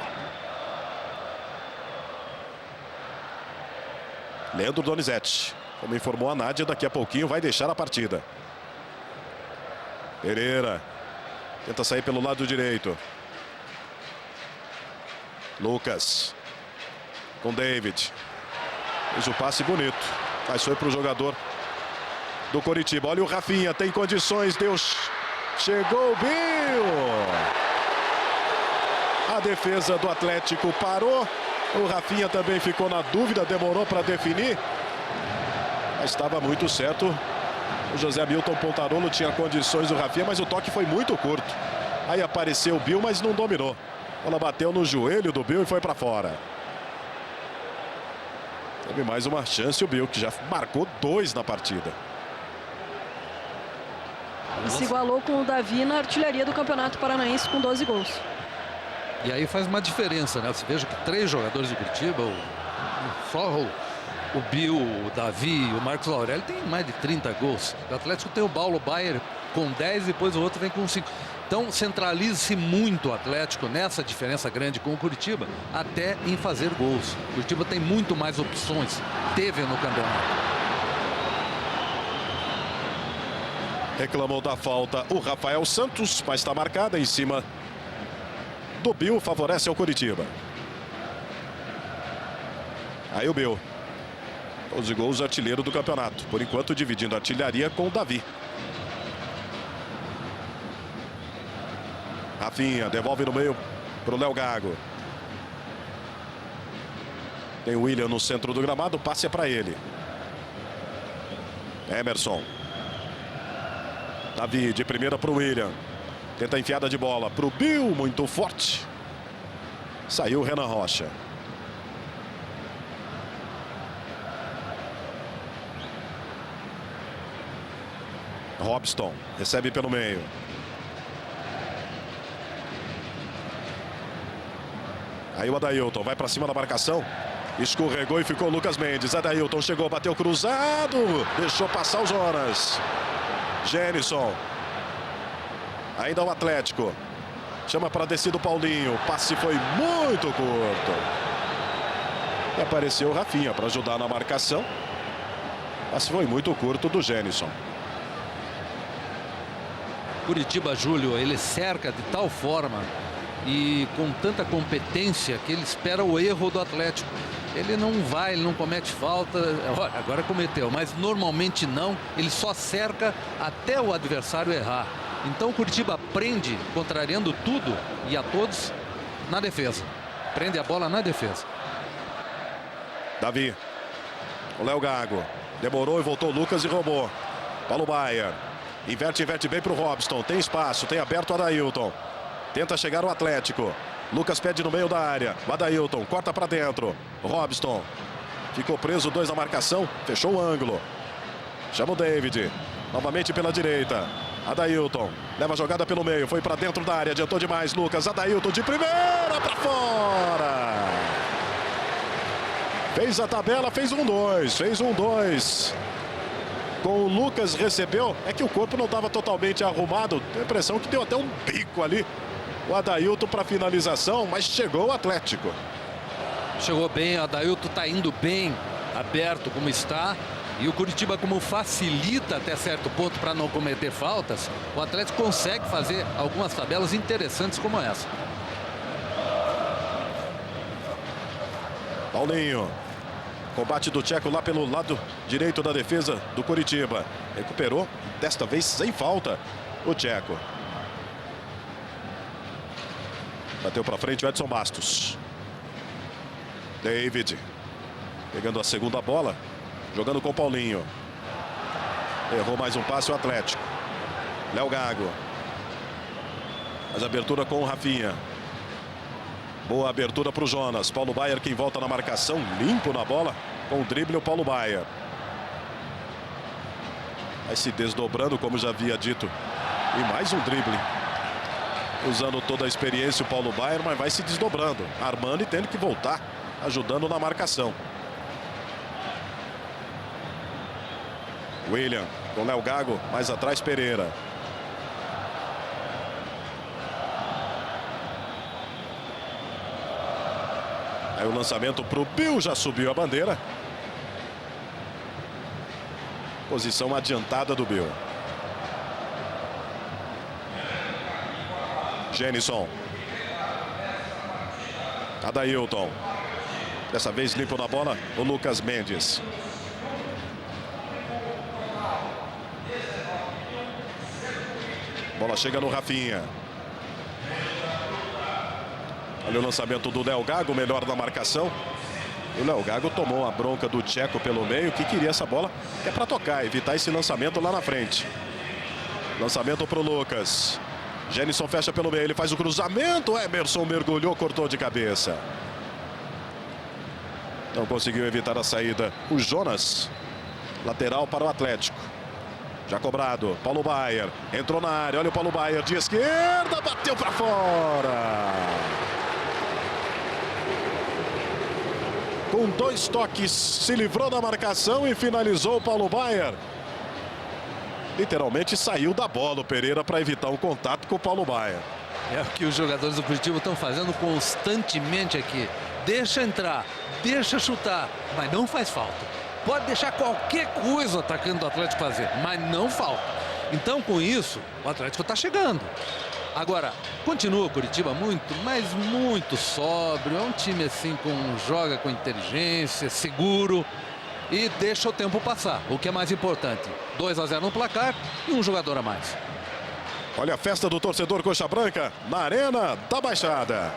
Speaker 1: Leandro Donizete, como informou a Nádia, daqui a pouquinho vai deixar a partida. Pereira tenta sair pelo lado direito. Lucas com David. Fez o passe bonito, mas foi para o jogador do Coritiba. Olha o Rafinha, tem condições, Deus. Chegou o Bill. A defesa do Atlético parou. O Rafinha também ficou na dúvida, demorou para definir. Mas estava muito certo. O José Milton Pontarolo tinha condições do Rafinha, mas o toque foi muito curto. Aí apareceu o Bill, mas não dominou. Ela bateu no joelho do Bill e foi para fora. Teve mais uma chance o Bill, que já marcou 2 na partida.
Speaker 2: E se igualou com o Davi na artilharia do Campeonato Paranaense com 12 gols.
Speaker 5: E aí faz uma diferença, né? Você veja que 3 jogadores do Curitiba, só o Bill, o Davi e o Marcos Aurélio tem mais de 30 gols. O Atlético tem o Paulo Baier com 10 e depois o outro vem com 5. Então centraliza-se muito o Atlético nessa diferença grande com o Curitiba, até em fazer gols. O Curitiba tem muito mais opções, teve no campeonato.
Speaker 1: Reclamou da falta o Rafael Santos, mas está marcada em cima do Bill, favorece ao Curitiba. Aí o Bill. 12 gols, artilheiro do campeonato. Por enquanto, dividindo a artilharia com o Davi. Rafinha devolve no meio para o Léo Gago. Tem o William no centro do gramado, o passe é para ele. Emerson. Davi de primeira para o William. Tenta a enfiada de bola para o Bill, muito forte. Saiu o Renan Rocha. Robson recebe pelo meio. Aí o Adailton vai para cima da marcação. Escorregou e ficou o Lucas Mendes. Adailton chegou, bateu cruzado. Deixou passar os Jonas. Genison. Ainda o Atlético. Chama para descer do Paulinho. O passe foi muito curto. E apareceu o Rafinha para ajudar na marcação. O passe foi muito curto do Genison.
Speaker 5: Curitiba, Júlio, ele cerca de tal forma e com tanta competência que ele espera o erro do Atlético. Ele não vai, ele não comete falta. Olha, agora cometeu, mas normalmente não. Ele só cerca até o adversário errar. Então o Curitiba prende, contrariando tudo e a todos na defesa. Prende a bola na defesa.
Speaker 1: Davi. O Léo Gago. Demorou e voltou o Lucas e roubou. Paulo Baier. Inverte bem para o Robson. Tem espaço, tem aberto o Adailton. Tenta chegar o Atlético. Lucas pede no meio da área. O Adailton corta para dentro. Robson. Ficou preso, 2 na marcação. Fechou o ângulo. Chama o David. Novamente pela direita. Adailton. Leva a jogada pelo meio. Foi para dentro da área. Adiantou demais. Lucas. Adailton de primeira para fora. Fez a tabela. Fez 1-2. Fez 1-2. Com o Lucas recebeu, é que o corpo não estava totalmente arrumado. Tem a impressão que deu até um bico ali. O Adailton para finalização, mas chegou o Atlético.
Speaker 5: Chegou bem, o Adailton está indo bem, aberto como está. E o Curitiba, como facilita até certo ponto para não cometer faltas, o Atlético consegue fazer algumas tabelas interessantes como essa.
Speaker 1: Paulinho. Combate do Tcheco lá pelo lado direito da defesa do Curitiba. Recuperou, desta vez sem falta, o Tcheco. Bateu para frente o Edson Bastos. David. Pegando a segunda bola. Jogando com o Paulinho. Errou mais um passe o Atlético. Léo Gago. Faz abertura com o Rafinha. Boa abertura para o Jonas. Paulo Baier quem volta na marcação. Limpo na bola. Com o drible o Paulo Baier. Vai se desdobrando, como já havia dito. E mais um drible. Usando toda a experiência o Paulo Baier, mas vai se desdobrando. Armando e tendo que voltar. Ajudando na marcação. William com Léo Gago. Mais atrás Pereira. Aí o lançamento para o Bill, já subiu a bandeira. Posição adiantada do Bill. Genison. Adailton. Dessa vez limpo na bola o Lucas Mendes. Bola chega no Rafinha. Olha o lançamento do Léo Gago, melhor na marcação. O Léo Gago tomou a bronca do Tcheco pelo meio, que queria essa bola, que é para tocar, evitar esse lançamento lá na frente. Lançamento para o Lucas. Genison fecha pelo meio, ele faz o cruzamento. Emerson mergulhou, cortou de cabeça. Não conseguiu evitar a saída. O Jonas, lateral para o Atlético. Já cobrado, Paulo Baier. Entrou na área, olha o Paulo Baier de esquerda, bateu para fora. Com 2 toques, se livrou da marcação e finalizou o Paulo Baier. Literalmente saiu da bola o Pereira para evitar um contato com o Paulo Baier.
Speaker 5: É o que os jogadores do Curitiba estão fazendo constantemente aqui. Deixa entrar, deixa chutar, mas não faz falta. Pode deixar qualquer coisa o atacante do Atlético fazer, mas não falta. Então, com isso, o Atlético está chegando. Agora, continua o Curitiba muito, mas muito sóbrio. É um time assim joga com inteligência, seguro e deixa o tempo passar. O que é mais importante, 2-0 no placar e um jogador a mais.
Speaker 1: Olha a festa do torcedor Coxa Branca na Arena da Baixada.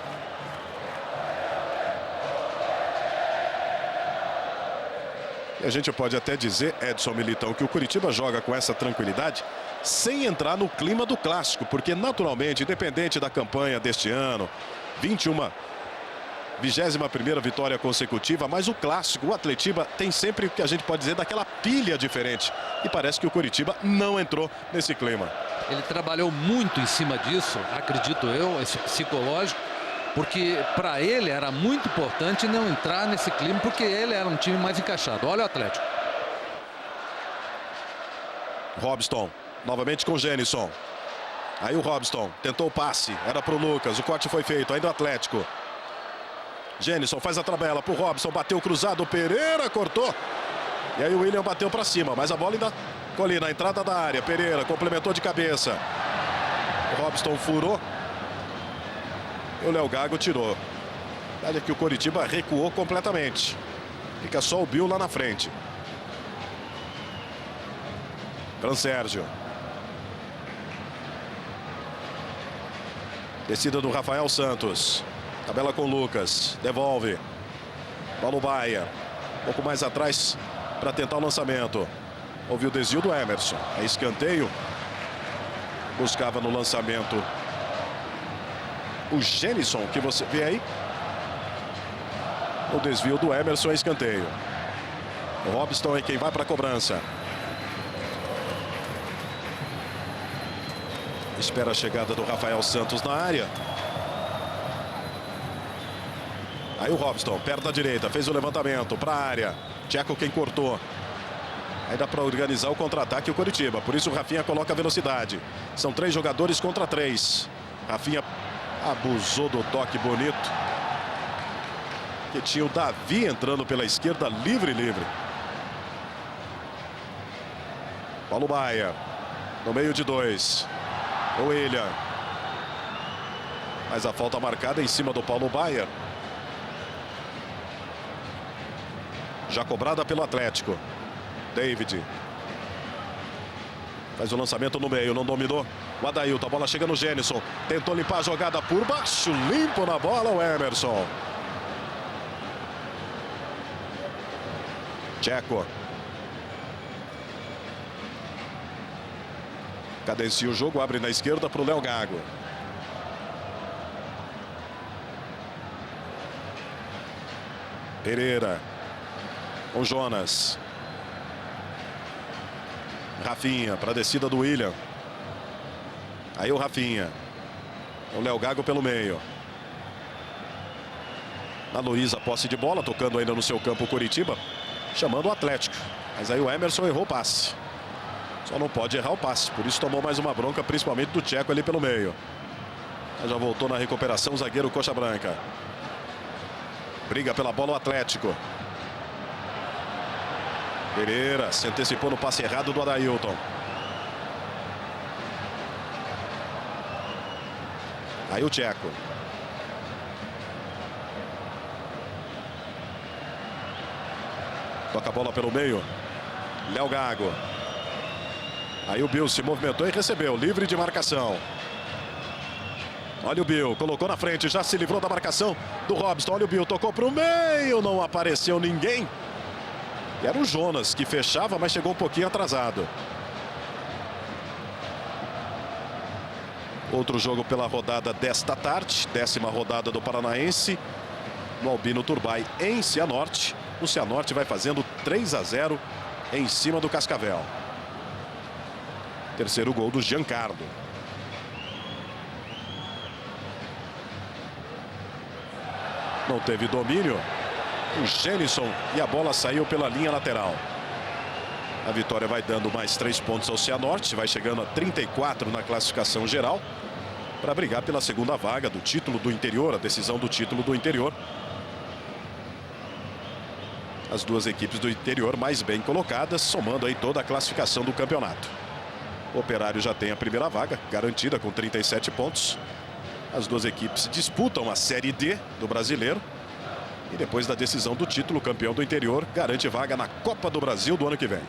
Speaker 1: E a gente pode até dizer, Edson Militão, que o Curitiba joga com essa tranquilidade sem entrar no clima do clássico, porque naturalmente, independente da campanha deste ano, 21ª vitória consecutiva, mas o clássico, o Atletiba tem sempre o que a gente pode dizer daquela pilha diferente. E parece que o Curitiba não entrou nesse clima.
Speaker 5: Ele trabalhou muito em cima disso, acredito eu, esse psicológico, porque para ele era muito importante não entrar nesse clima, porque ele era um time mais encaixado. Olha o Atlético.
Speaker 1: Robson, novamente com o Genison. Aí o Robson tentou o passe, era para o Lucas, o corte foi feito, ainda o Atlético. Genison faz a tabela pro Robson, bateu cruzado, Pereira cortou. E aí o William bateu para cima, mas a bola ainda ali na entrada da área. Pereira complementou de cabeça. O Robson furou. E o Léo Gago tirou. A verdade é que o Coritiba recuou completamente. Fica só o Bill lá na frente. Fran Sérgio. Descida do Rafael Santos. Tabela com o Lucas. Devolve. Paulo Baia. Um pouco mais atrás para tentar o lançamento. Houve o desvio do Emerson. É escanteio. Buscava no lançamento o Genison, que você vê aí. O desvio do Emerson é escanteio. O Robson é quem vai para a cobrança. Espera a chegada do Rafael Santos na área. Aí o Robson, perto da direita, fez o levantamento para a área. Tcheco quem cortou. Aí dá para organizar o contra-ataque o Coritiba. Por isso o Rafinha coloca a velocidade. São 3 jogadores contra 3. Rafinha abusou do toque bonito. Que tinha o Davi entrando pela esquerda, livre. Paulo Baia. No meio de 2. O William. Mas a falta marcada em cima do Paulo Baia. Já cobrada pelo Atlético. David. Faz o lançamento no meio, não dominou. O Adailton, a bola chega no Genison. Tentou limpar a jogada por baixo. Limpo na bola o Emerson. Tcheco. Cadencia o jogo, abre na esquerda para o Léo Gago. Pereira. Com Jonas. Rafinha para a descida do William. Aí o Rafinha. O Léo Gago pelo meio. A Luísa, posse de bola, tocando ainda no seu campo o Coritiba. Chamando o Atlético. Mas aí o Emerson errou o passe. Só não pode errar o passe. Por isso tomou mais uma bronca, principalmente do Tcheco ali pelo meio. Já voltou na recuperação o zagueiro Coxa Branca. Briga pela bola o Atlético. Pereira se antecipou no passe errado do Adailton. Aí o Tcheco. Toca a bola pelo meio. Léo Gago. Aí o Bill se movimentou e recebeu. Livre de marcação. Olha o Bill. Colocou na frente. Já se livrou da marcação do Robson. Olha o Bill. Tocou para o meio. Não apareceu ninguém. E era o Jonas que fechava, mas chegou um pouquinho atrasado. Outro jogo pela rodada desta tarde. 10ª rodada do Paranaense. No Albino Turbay em Cianorte. O Cianorte vai fazendo 3-0 em cima do Cascavel. Terceiro gol do Giancarlo. Não teve domínio. O Genison e a bola saiu pela linha lateral. A vitória vai dando mais 3 pontos ao Cianorte. Vai chegando a 34 na classificação geral. Para brigar pela segunda vaga do título do interior. A decisão do título do interior. As duas equipes do interior mais bem colocadas, somando aí toda a classificação do campeonato. O Operário já tem a primeira vaga garantida com 37 pontos. As duas equipes disputam a Série D do Brasileiro. E depois da decisão do título, o campeão do interior garante vaga na Copa do Brasil do ano que vem.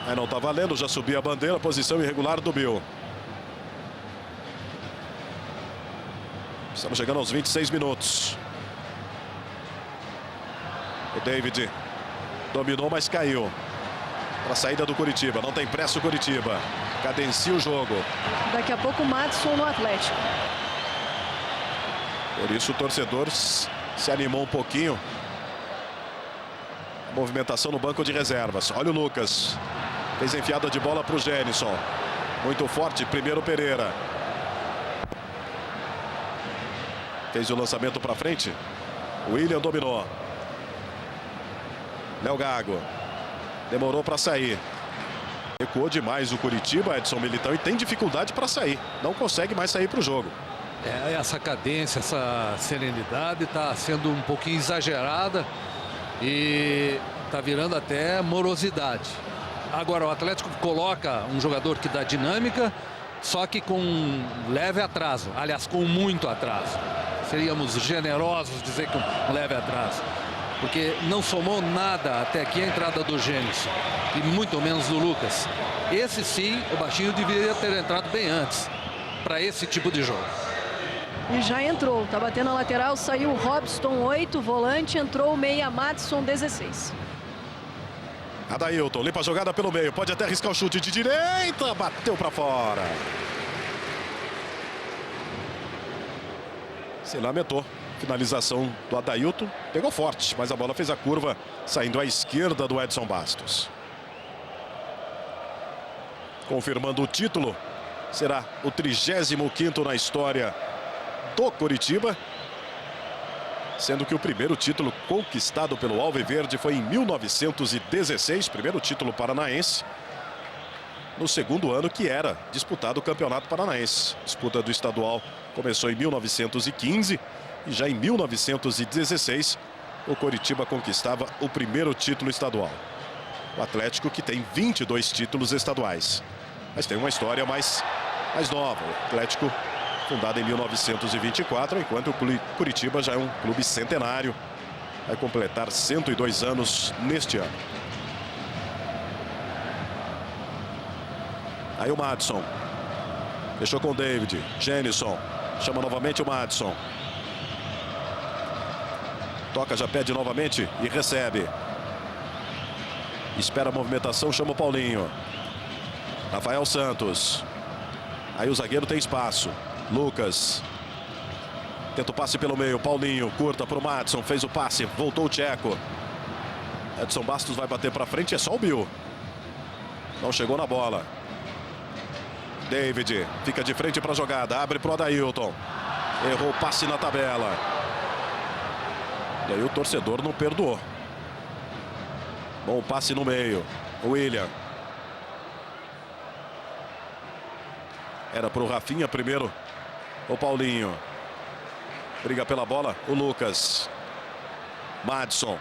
Speaker 1: Aí não tá valendo, já subiu a bandeira, posição irregular do Bill. Estamos chegando aos 26 minutos. O David dominou, mas caiu. Para a saída do Curitiba. Não tem pressa o Curitiba. Cadencia o jogo.
Speaker 2: Daqui a pouco o Madison no Atlético.
Speaker 1: Por isso o torcedor se animou um pouquinho. A movimentação no banco de reservas. Olha o Lucas. Fez enfiada de bola para o Jenison. Muito forte. Primeiro Pereira. Fez o lançamento para frente. O William dominou. Léo Gago. Demorou para sair. Recuou demais o Curitiba, Edson Militão, e tem dificuldade para sair. Não consegue mais sair para o jogo.
Speaker 5: Essa cadência, essa serenidade está sendo um pouquinho exagerada e está virando até morosidade. Agora o Atlético coloca um jogador que dá dinâmica, só que com um leve atraso. Aliás, com muito atraso. Seríamos generosos dizer que um leve atraso. Porque não somou nada até aqui a entrada do Gênesis e muito menos do Lucas. Esse sim, o baixinho deveria ter entrado bem antes para esse tipo de jogo.
Speaker 2: E já entrou, tá batendo a lateral, saiu o Robson 8, volante, entrou o meia Madison 16.
Speaker 1: Adailton, limpa a jogada pelo meio, pode até arriscar o chute de direita, bateu para fora. Se lamentou. Finalização do Adailton, pegou forte, mas a bola fez a curva, saindo à esquerda do Edson Bastos. Confirmando o título, será o 35º na história do Curitiba, sendo que o primeiro título conquistado pelo Alviverde foi em 1916, primeiro título paranaense, no segundo ano que era disputado o Campeonato Paranaense. A disputa do estadual começou em 1915. E já em 1916, o Coritiba conquistava o primeiro título estadual. O Atlético, que tem 22 títulos estaduais. Mas tem uma história mais nova. O Atlético, fundado em 1924, enquanto o Curitiba já é um clube centenário. Vai completar 102 anos neste ano. Aí o Madison. Fechou com o David. Jenison. Chama novamente o Madison. Toca, já pede novamente e recebe. Espera a movimentação, chama o Paulinho. Rafael Santos. Aí o zagueiro tem espaço. Lucas. Tenta o passe pelo meio. Paulinho, curta para o Madison. Fez o passe, voltou o Tcheco. Edson Bastos vai bater para frente, é só o Bill. Não chegou na bola. David fica de frente para a jogada. Abre para o Adailton. Errou o passe na tabela. E aí o torcedor não perdoou. Bom passe no meio. William. Era para o Rafinha primeiro. O Paulinho. Briga pela bola. O Lucas. Madison.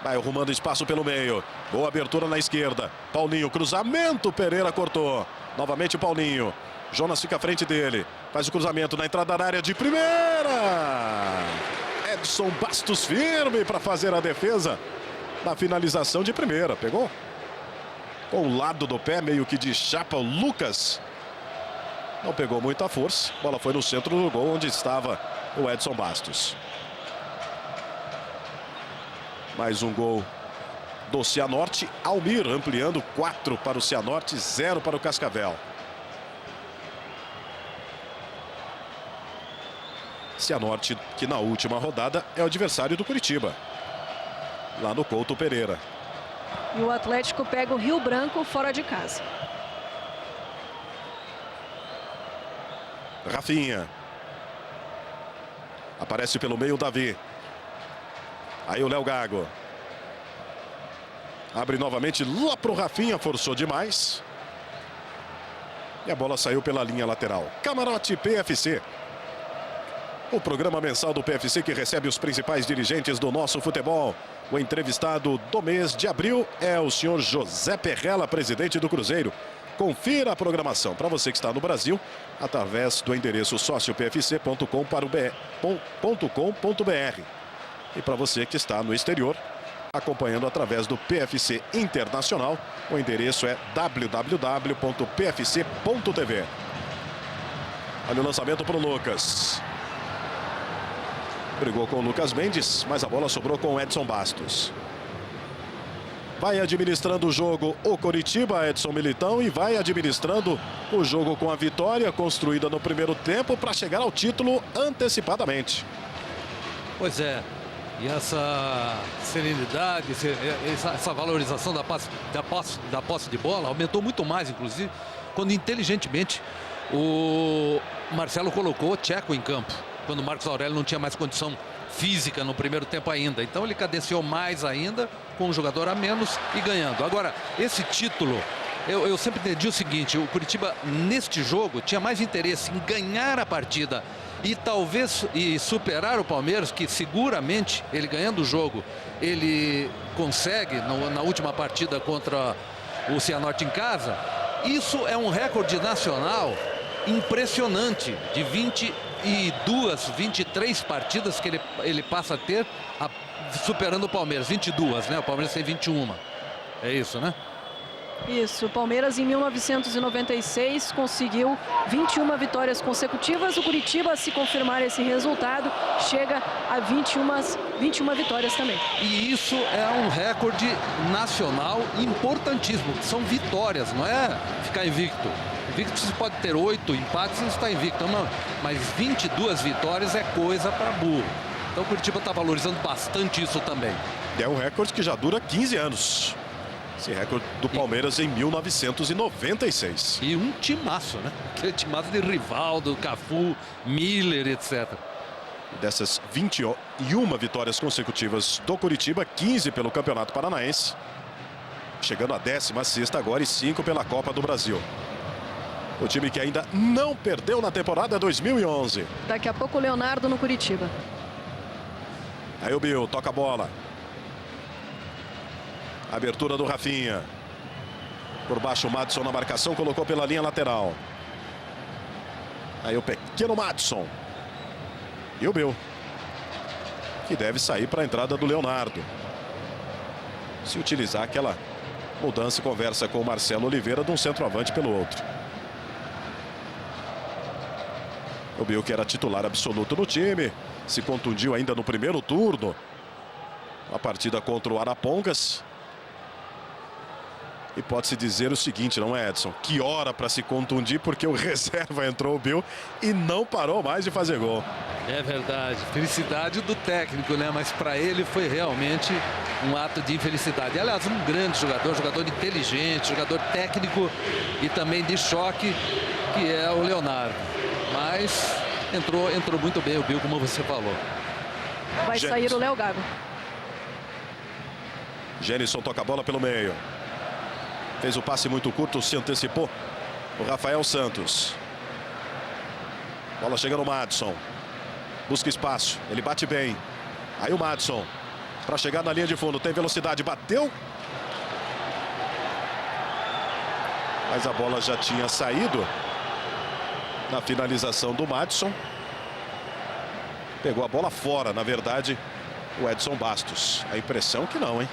Speaker 1: Vai arrumando espaço pelo meio. Boa abertura na esquerda. Paulinho, cruzamento. Pereira cortou. Novamente o Paulinho. Jonas fica à frente dele. Faz o cruzamento na entrada da área de primeira. Edson Bastos firme para fazer a defesa na finalização de primeira. Pegou com o lado do pé, meio que de chapa, o Lucas. Não pegou muita força. A bola foi no centro do gol, onde estava o Edson Bastos. Mais um gol do Cianorte. Almir ampliando 4 para o Cianorte, 0 para o Cascavel. Cianorte, que na última rodada é o adversário do Curitiba, lá no Couto Pereira.
Speaker 2: E o Atlético pega o Rio Branco fora de casa.
Speaker 1: Rafinha. Aparece pelo meio o Davi. Aí o Léo Gago. Abre novamente lá para o Rafinha, forçou demais. E a bola saiu pela linha lateral. Camarote PFC. O programa mensal do PFC que recebe os principais dirigentes do nosso futebol. O entrevistado do mês de abril é o senhor José Perrella, presidente do Cruzeiro. Confira a programação para você que está no Brasil através do endereço sociopfc.com.br. E para você que está no exterior, acompanhando através do PFC Internacional, o endereço é www.pfc.tv. Olha o lançamento para o Lucas. Brigou com o Lucas Mendes, mas a bola sobrou com o Edson Bastos. Vai administrando o jogo o Coritiba, Edson Militão, e vai administrando o jogo com a vitória construída no primeiro tempo para chegar ao título antecipadamente.
Speaker 5: Pois é, e essa serenidade, essa valorização da posse de bola aumentou muito mais, inclusive, quando inteligentemente o Marcelo colocou o Tcheco em campo, quando o Marcos Aurélio não tinha mais condição física no primeiro tempo ainda. Então ele cadenciou mais ainda, com um jogador a menos e ganhando. Agora, esse título, eu sempre entendi o seguinte: o Coritiba neste jogo tinha mais interesse em ganhar a partida e talvez superar o Palmeiras, que seguramente ele ganhando o jogo, ele consegue na última partida contra o Cianorte em casa. Isso é um recorde nacional impressionante, de 23 partidas que ele passa a ter, superando o Palmeiras. 22, né? O Palmeiras tem 21. É isso, né?
Speaker 2: Isso, o Palmeiras em 1996 conseguiu 21 vitórias consecutivas. O Coritiba, se confirmar esse resultado, chega a 21 vitórias também.
Speaker 5: E isso é um recorde nacional importantíssimo. São vitórias, não é ficar invicto. Invicto você pode ter 8 empates e não está invicto. Não, mas 22 vitórias é coisa para burro. Então o Coritiba está valorizando bastante isso também.
Speaker 1: É um recorde que já dura 15 anos. Esse recorde do Palmeiras em 1996.
Speaker 5: E um timaço, né? Aquele timaço de Rivaldo, Cafu, Miller, etc.
Speaker 1: Dessas 21 vitórias consecutivas do Coritiba, 15 pelo Campeonato Paranaense. Chegando à 16ª agora e 5 pela Copa do Brasil. O time que ainda não perdeu na temporada 2011.
Speaker 2: Daqui a pouco o Leonardo no Coritiba.
Speaker 1: Aí o Bill toca a bola. Abertura do Rafinha. Por baixo o Madison na marcação, colocou pela linha lateral. Aí o pequeno Madison. E o Bill, que deve sair para a entrada do Leonardo. Se utilizar aquela mudança e conversa com o Marcelo Oliveira de um centroavante pelo outro. O Bill, que era titular absoluto no time, se contundiu ainda no primeiro turno. A partida contra o Arapongas. E pode-se dizer o seguinte, não é, Edson? Que hora para se contundir, porque o reserva entrou o Bill e não parou mais de fazer gol.
Speaker 5: É verdade. Felicidade do técnico, né? Mas para ele foi realmente um ato de infelicidade. Aliás, um grande jogador inteligente, jogador técnico e também de choque, que é o Leonardo. Mas entrou muito bem o Bill, como você falou.
Speaker 2: Vai sair o Léo Gago.
Speaker 1: Genison toca a bola pelo meio. Fez o passe muito curto, se antecipou o Rafael Santos. Bola chega no Madison. Busca espaço, ele bate bem. Aí o Madison, para chegar na linha de fundo, tem velocidade, bateu. Mas a bola já tinha saído na finalização do Madison. Pegou a bola fora, na verdade, o Edson Bastos. A impressão que não, hein?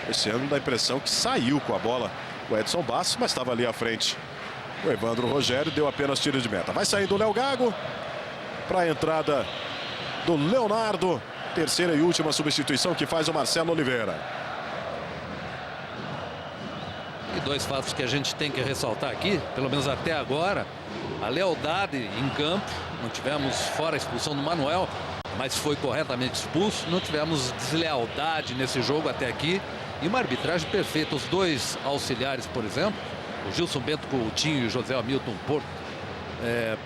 Speaker 1: Esse ano dá a impressão que saiu com a bola o Edson Bastos, mas estava ali à frente. O Evandro Rogério deu apenas tiro de meta. Vai saindo o Léo Gago para a entrada do Leonardo. Terceira e última substituição que faz o Marcelo Oliveira.
Speaker 5: E dois fatos que a gente tem que ressaltar aqui, pelo menos até agora: a lealdade em campo. Não tivemos, fora a expulsão do Manuel, mas foi corretamente expulso. Não tivemos deslealdade nesse jogo até aqui. E uma arbitragem perfeita. Os dois auxiliares, por exemplo, o Gilson Bento Coutinho e o José Hamilton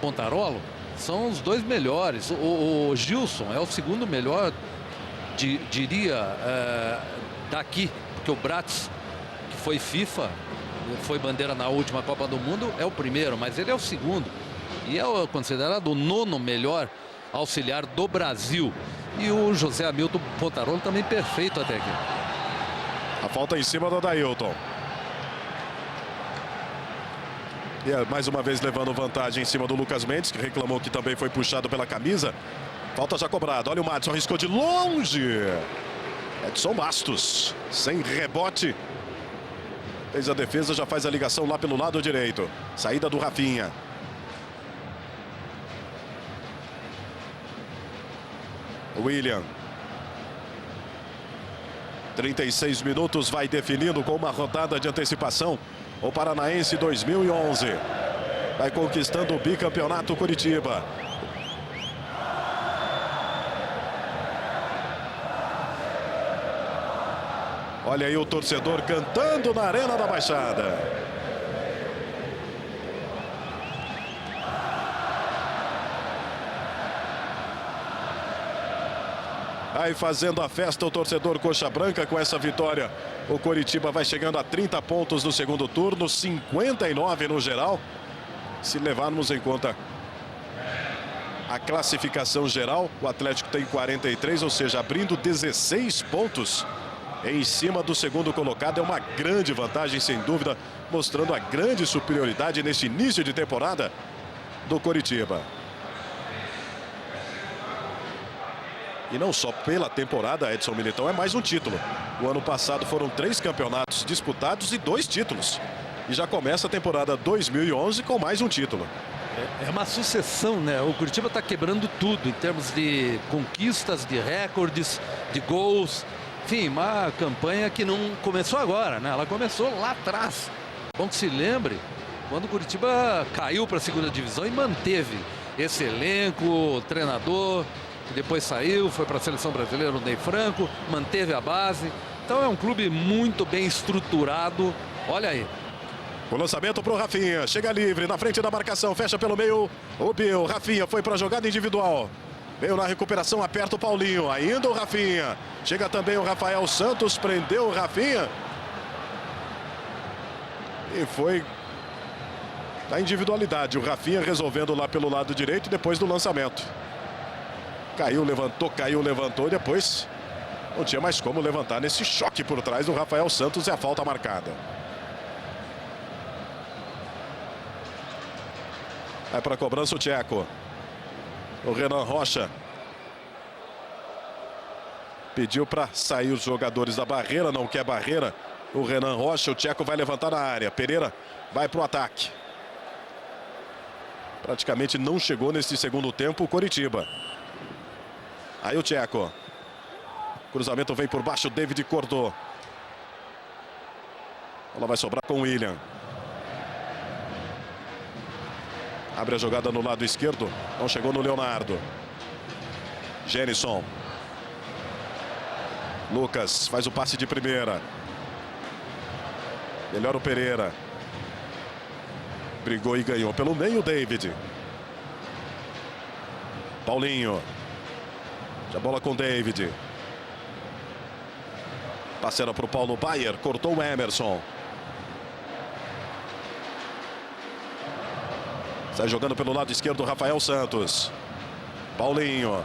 Speaker 5: Pontarolo, são os dois melhores. O Gilson é o segundo melhor, diria, daqui, porque o Bratz, que foi FIFA, foi bandeira na última Copa do Mundo, é o primeiro, mas ele é o segundo. E é considerado o nono melhor auxiliar do Brasil. E o José Hamilton Pontarolo também perfeito até aqui.
Speaker 1: A falta em cima do Adailton. E mais uma vez levando vantagem em cima do Lucas Mendes, que reclamou que também foi puxado pela camisa. Falta já cobrada. Olha o Madison, arriscou de longe. Edson Bastos, sem rebote. Fez a defesa, já faz a ligação lá pelo lado direito. Saída do Rafinha. William. 36 minutos, vai definindo com uma rodada de antecipação. O Paranaense 2011 vai conquistando o bicampeonato Curitiba. Olha aí o torcedor cantando na Arena da Baixada. Aí fazendo a festa o torcedor Coxa Branca com essa vitória. O Coritiba vai chegando a 30 pontos no segundo turno, 59 no geral. Se levarmos em conta a classificação geral, o Atlético tem 43, ou seja, abrindo 16 pontos em cima do segundo colocado. É uma grande vantagem, sem dúvida, mostrando a grande superioridade nesse início de temporada do Coritiba. E não só pela temporada, Edson Militão, é mais um título. O ano passado foram 3 campeonatos disputados e 2 títulos. E já começa a temporada 2011 com mais um título.
Speaker 5: É uma sucessão, né? O Curitiba está quebrando tudo em termos de conquistas, de recordes, de gols. Enfim, uma campanha que não começou agora, né? Ela começou lá atrás. Bom que se lembre, quando o Curitiba caiu para a segunda divisão e manteve esse elenco, o treinador, que depois saiu, foi para a seleção brasileira, o Ney Franco, manteve a base. Então é um clube muito bem estruturado. Olha aí.
Speaker 1: O lançamento para o Rafinha, chega livre, na frente da marcação, fecha pelo meio o Bill. Rafinha foi para a jogada individual. Veio na recuperação, aperta o Paulinho, ainda o Rafinha. Chega também o Rafael Santos, prendeu o Rafinha. E foi da individualidade, o Rafinha resolvendo lá pelo lado direito depois do lançamento. Caiu, levantou e depois não tinha mais como levantar nesse choque por trás do Rafael Santos e a falta marcada. Vai para a cobrança o Tcheco. O Renan Rocha pediu para sair os jogadores da barreira, não quer barreira. O Renan Rocha, o Tcheco vai levantar na área. Pereira vai para o ataque. Praticamente não chegou nesse segundo tempo o Coritiba. Aí o Tcheco. Cruzamento vem por baixo, David cortou. Ela vai sobrar com o William. Abre a jogada no lado esquerdo. Não chegou no Leonardo. Genison. Lucas faz o passe de primeira. Melhor o Pereira. Brigou e ganhou pelo meio, David. Paulinho. Já bola com David. Passeira para o Paulo Baier. Cortou o Emerson. Sai jogando pelo lado esquerdo o Rafael Santos. Paulinho.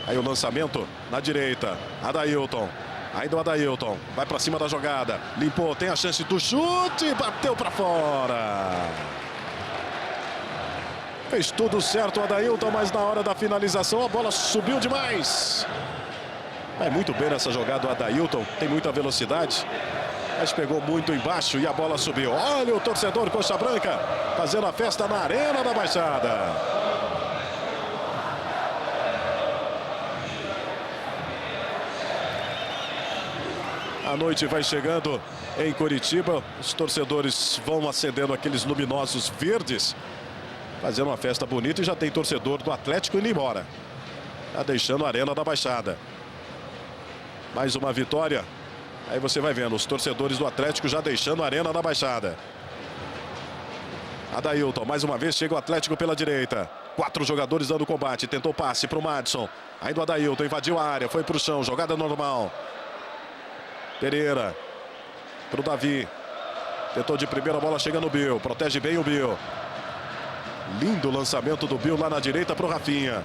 Speaker 1: Aí o lançamento na direita. Adailton. Ainda o Adailton. Vai para cima da jogada. Limpou. Tem a chance do chute. Bateu para fora. Fez tudo certo o Adailton, mas na hora da finalização a bola subiu demais. Vai muito bem nessa jogada o Adailton. Tem muita velocidade. Mas pegou muito embaixo e a bola subiu. Olha o torcedor Coxa Branca fazendo a festa na Arena da Baixada. A noite vai chegando em Curitiba. Os torcedores vão acendendo aqueles luminosos verdes, fazendo uma festa bonita, e já tem torcedor do Atlético indo embora. Tá deixando a Arena da Baixada. Mais uma vitória. Aí você vai vendo os torcedores do Atlético já deixando a Arena da Baixada. Adailton, mais uma vez chega o Atlético pela direita. 4 jogadores dando combate. Tentou passe para o Madison. Ainda o Adailton invadiu a área, foi para o chão. Jogada normal. Pereira. Para o Davi. Tentou de primeira, a bola chega no Bill. Protege bem o Bill. Lindo lançamento do Bill lá na direita para o Rafinha.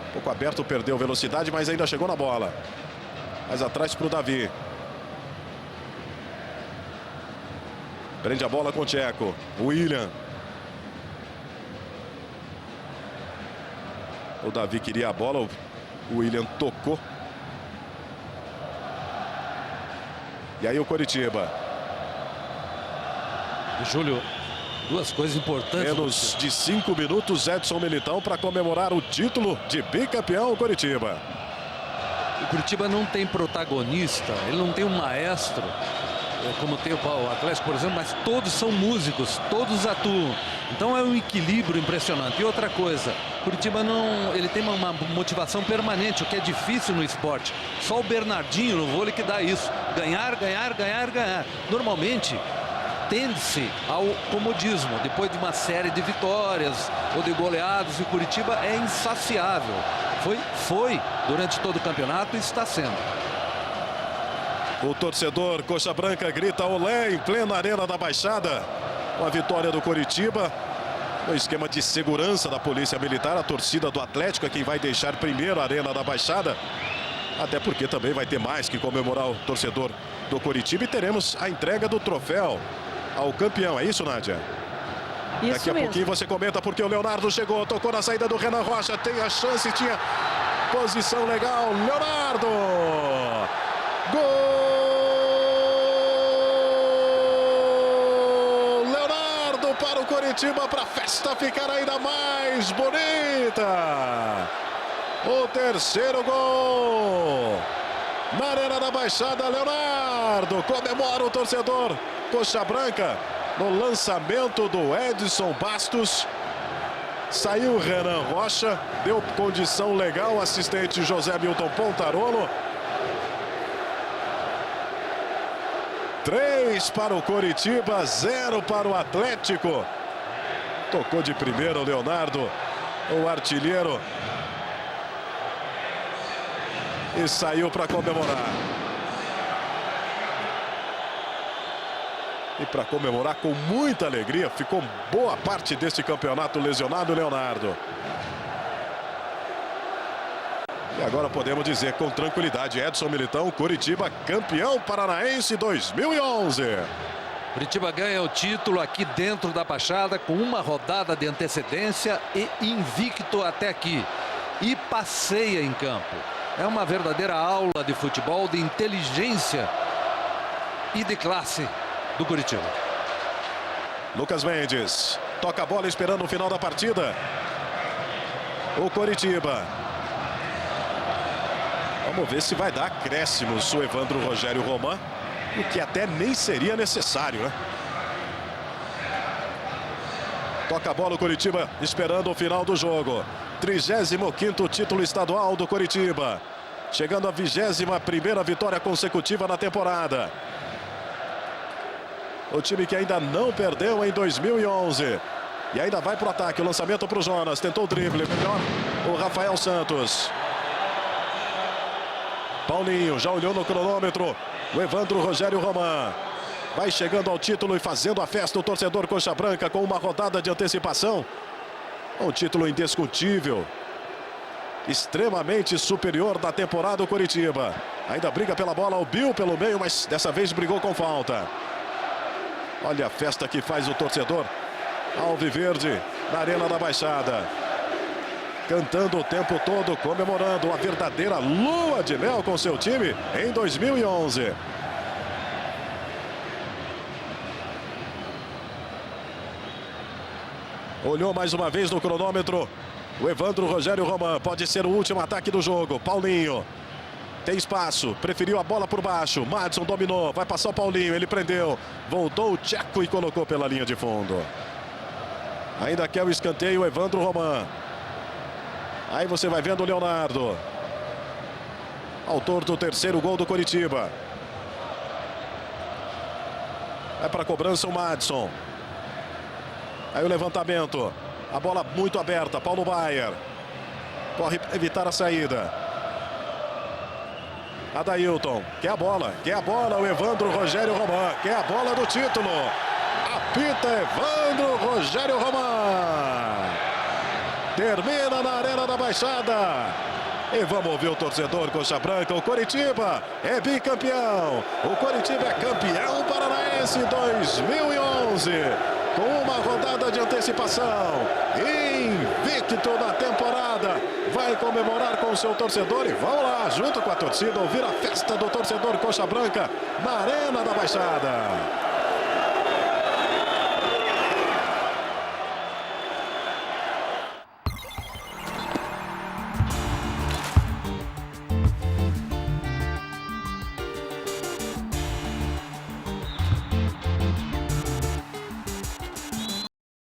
Speaker 1: Um pouco aberto, perdeu velocidade, mas ainda chegou na bola. Mais atrás para o Davi. Prende a bola com o Tcheco. William. O Davi queria a bola. O William tocou. E aí o Coritiba.
Speaker 5: Júlio, duas coisas importantes.
Speaker 1: Menos de 5 minutos, Edson Militão para comemorar o título de bicampeão Coritiba.
Speaker 5: O Coritiba não tem protagonista, ele não tem um maestro, como tem o Atlético, por exemplo, mas todos são músicos, todos atuam. Então é um equilíbrio impressionante. E outra coisa, Coritiba ele tem uma motivação permanente, o que é difícil no esporte. Só o Bernardinho no vôlei que dá isso. Ganhar, ganhar, ganhar, ganhar. Normalmente tende-se ao comodismo, depois de uma série de vitórias ou de goleadas, e o Coritiba é insaciável. Foi durante todo o campeonato e está sendo.
Speaker 1: O torcedor Coxa Branca grita olé em plena Arena da Baixada. Com a vitória do Coritiba. No esquema de segurança da Polícia Militar, a torcida do Atlético é quem vai deixar primeiro a Arena da Baixada. Até porque também vai ter mais que comemorar o torcedor do Coritiba. E teremos a entrega do troféu ao campeão. É isso, Nádia?
Speaker 2: Isso
Speaker 1: Daqui a
Speaker 2: mesmo.
Speaker 1: pouquinho você comenta porque o Leonardo chegou, tocou na saída do Renan Rocha, tem a chance, tinha posição legal. Leonardo! Gol! Leonardo para o Coritiba, para a festa ficar ainda mais bonita. O terceiro gol. Na Arena da Baixada, Leonardo comemora o torcedor Coxa Branca no lançamento do Edson Bastos. Saiu o Renan Rocha, deu condição legal, assistente José Milton Pontarolo. 3 para o Coritiba, 0 para o Atlético. Tocou de primeira o Leonardo, o artilheiro. E saiu para comemorar. E para comemorar com muita alegria, ficou boa parte deste campeonato lesionado, Leonardo. E agora podemos dizer com tranquilidade, Edson Militão, Coritiba campeão paranaense 2011.
Speaker 5: Coritiba ganha o título aqui dentro da Baixada com uma rodada de antecedência e invicto até aqui. E passeia em campo. É uma verdadeira aula de futebol, de inteligência e de classe do Coritiba.
Speaker 1: Lucas Mendes toca a bola esperando o final da partida. O Coritiba. Vamos ver se vai dar acréscimos o Evandro Rogério Roman, o que até nem seria necessário, né? Toca a bola o Coritiba esperando o final do jogo. 35º título estadual do Coritiba. Chegando à 21ª vitória consecutiva na temporada. O time que ainda não perdeu em 2011. E ainda vai para o ataque. O lançamento para o Jonas. Tentou o drible. Melhor o Rafael Santos. Paulinho já olhou no cronômetro. O Evandro Rogério Roman. Vai chegando ao título e fazendo a festa o torcedor Coxa Branca com uma rodada de antecipação. Um título indiscutível. Extremamente superior da temporada do Coritiba. Ainda briga pela bola o Bill pelo meio, mas dessa vez brigou com falta. Olha a festa que faz o torcedor alviverde na Arena da Baixada. Cantando o tempo todo, comemorando uma verdadeira lua de mel com seu time em 2011. Olhou mais uma vez no cronômetro. O Evandro Rogério Roman. Pode ser o último ataque do jogo. Paulinho. Tem espaço. Preferiu a bola por baixo. Madison dominou. Vai passar o Paulinho. Ele prendeu. Voltou o Tcheco e colocou pela linha de fundo. Ainda quer o escanteio o Evandro Roman. Aí você vai vendo o Leonardo. Autor do terceiro gol do Coritiba. Vai para a cobrança o Madison. Aí o levantamento. A bola muito aberta. Paulo Baier. Corre para evitar a saída. Adailton. Quer a bola. Quer a bola o Evandro Rogério Roman. Quer a bola do título. Apita Evandro Rogério Roman. Termina na Arena da Baixada. E vamos ouvir o torcedor Coxa Branca. O Coritiba é bicampeão. O Coritiba é campeão paranaense 2011. Com uma rodada de antecipação. Invicto na temporada. Vai comemorar com o seu torcedor. E vamos lá, junto com a torcida, ouvir a festa do torcedor Coxa Branca na Arena da Baixada.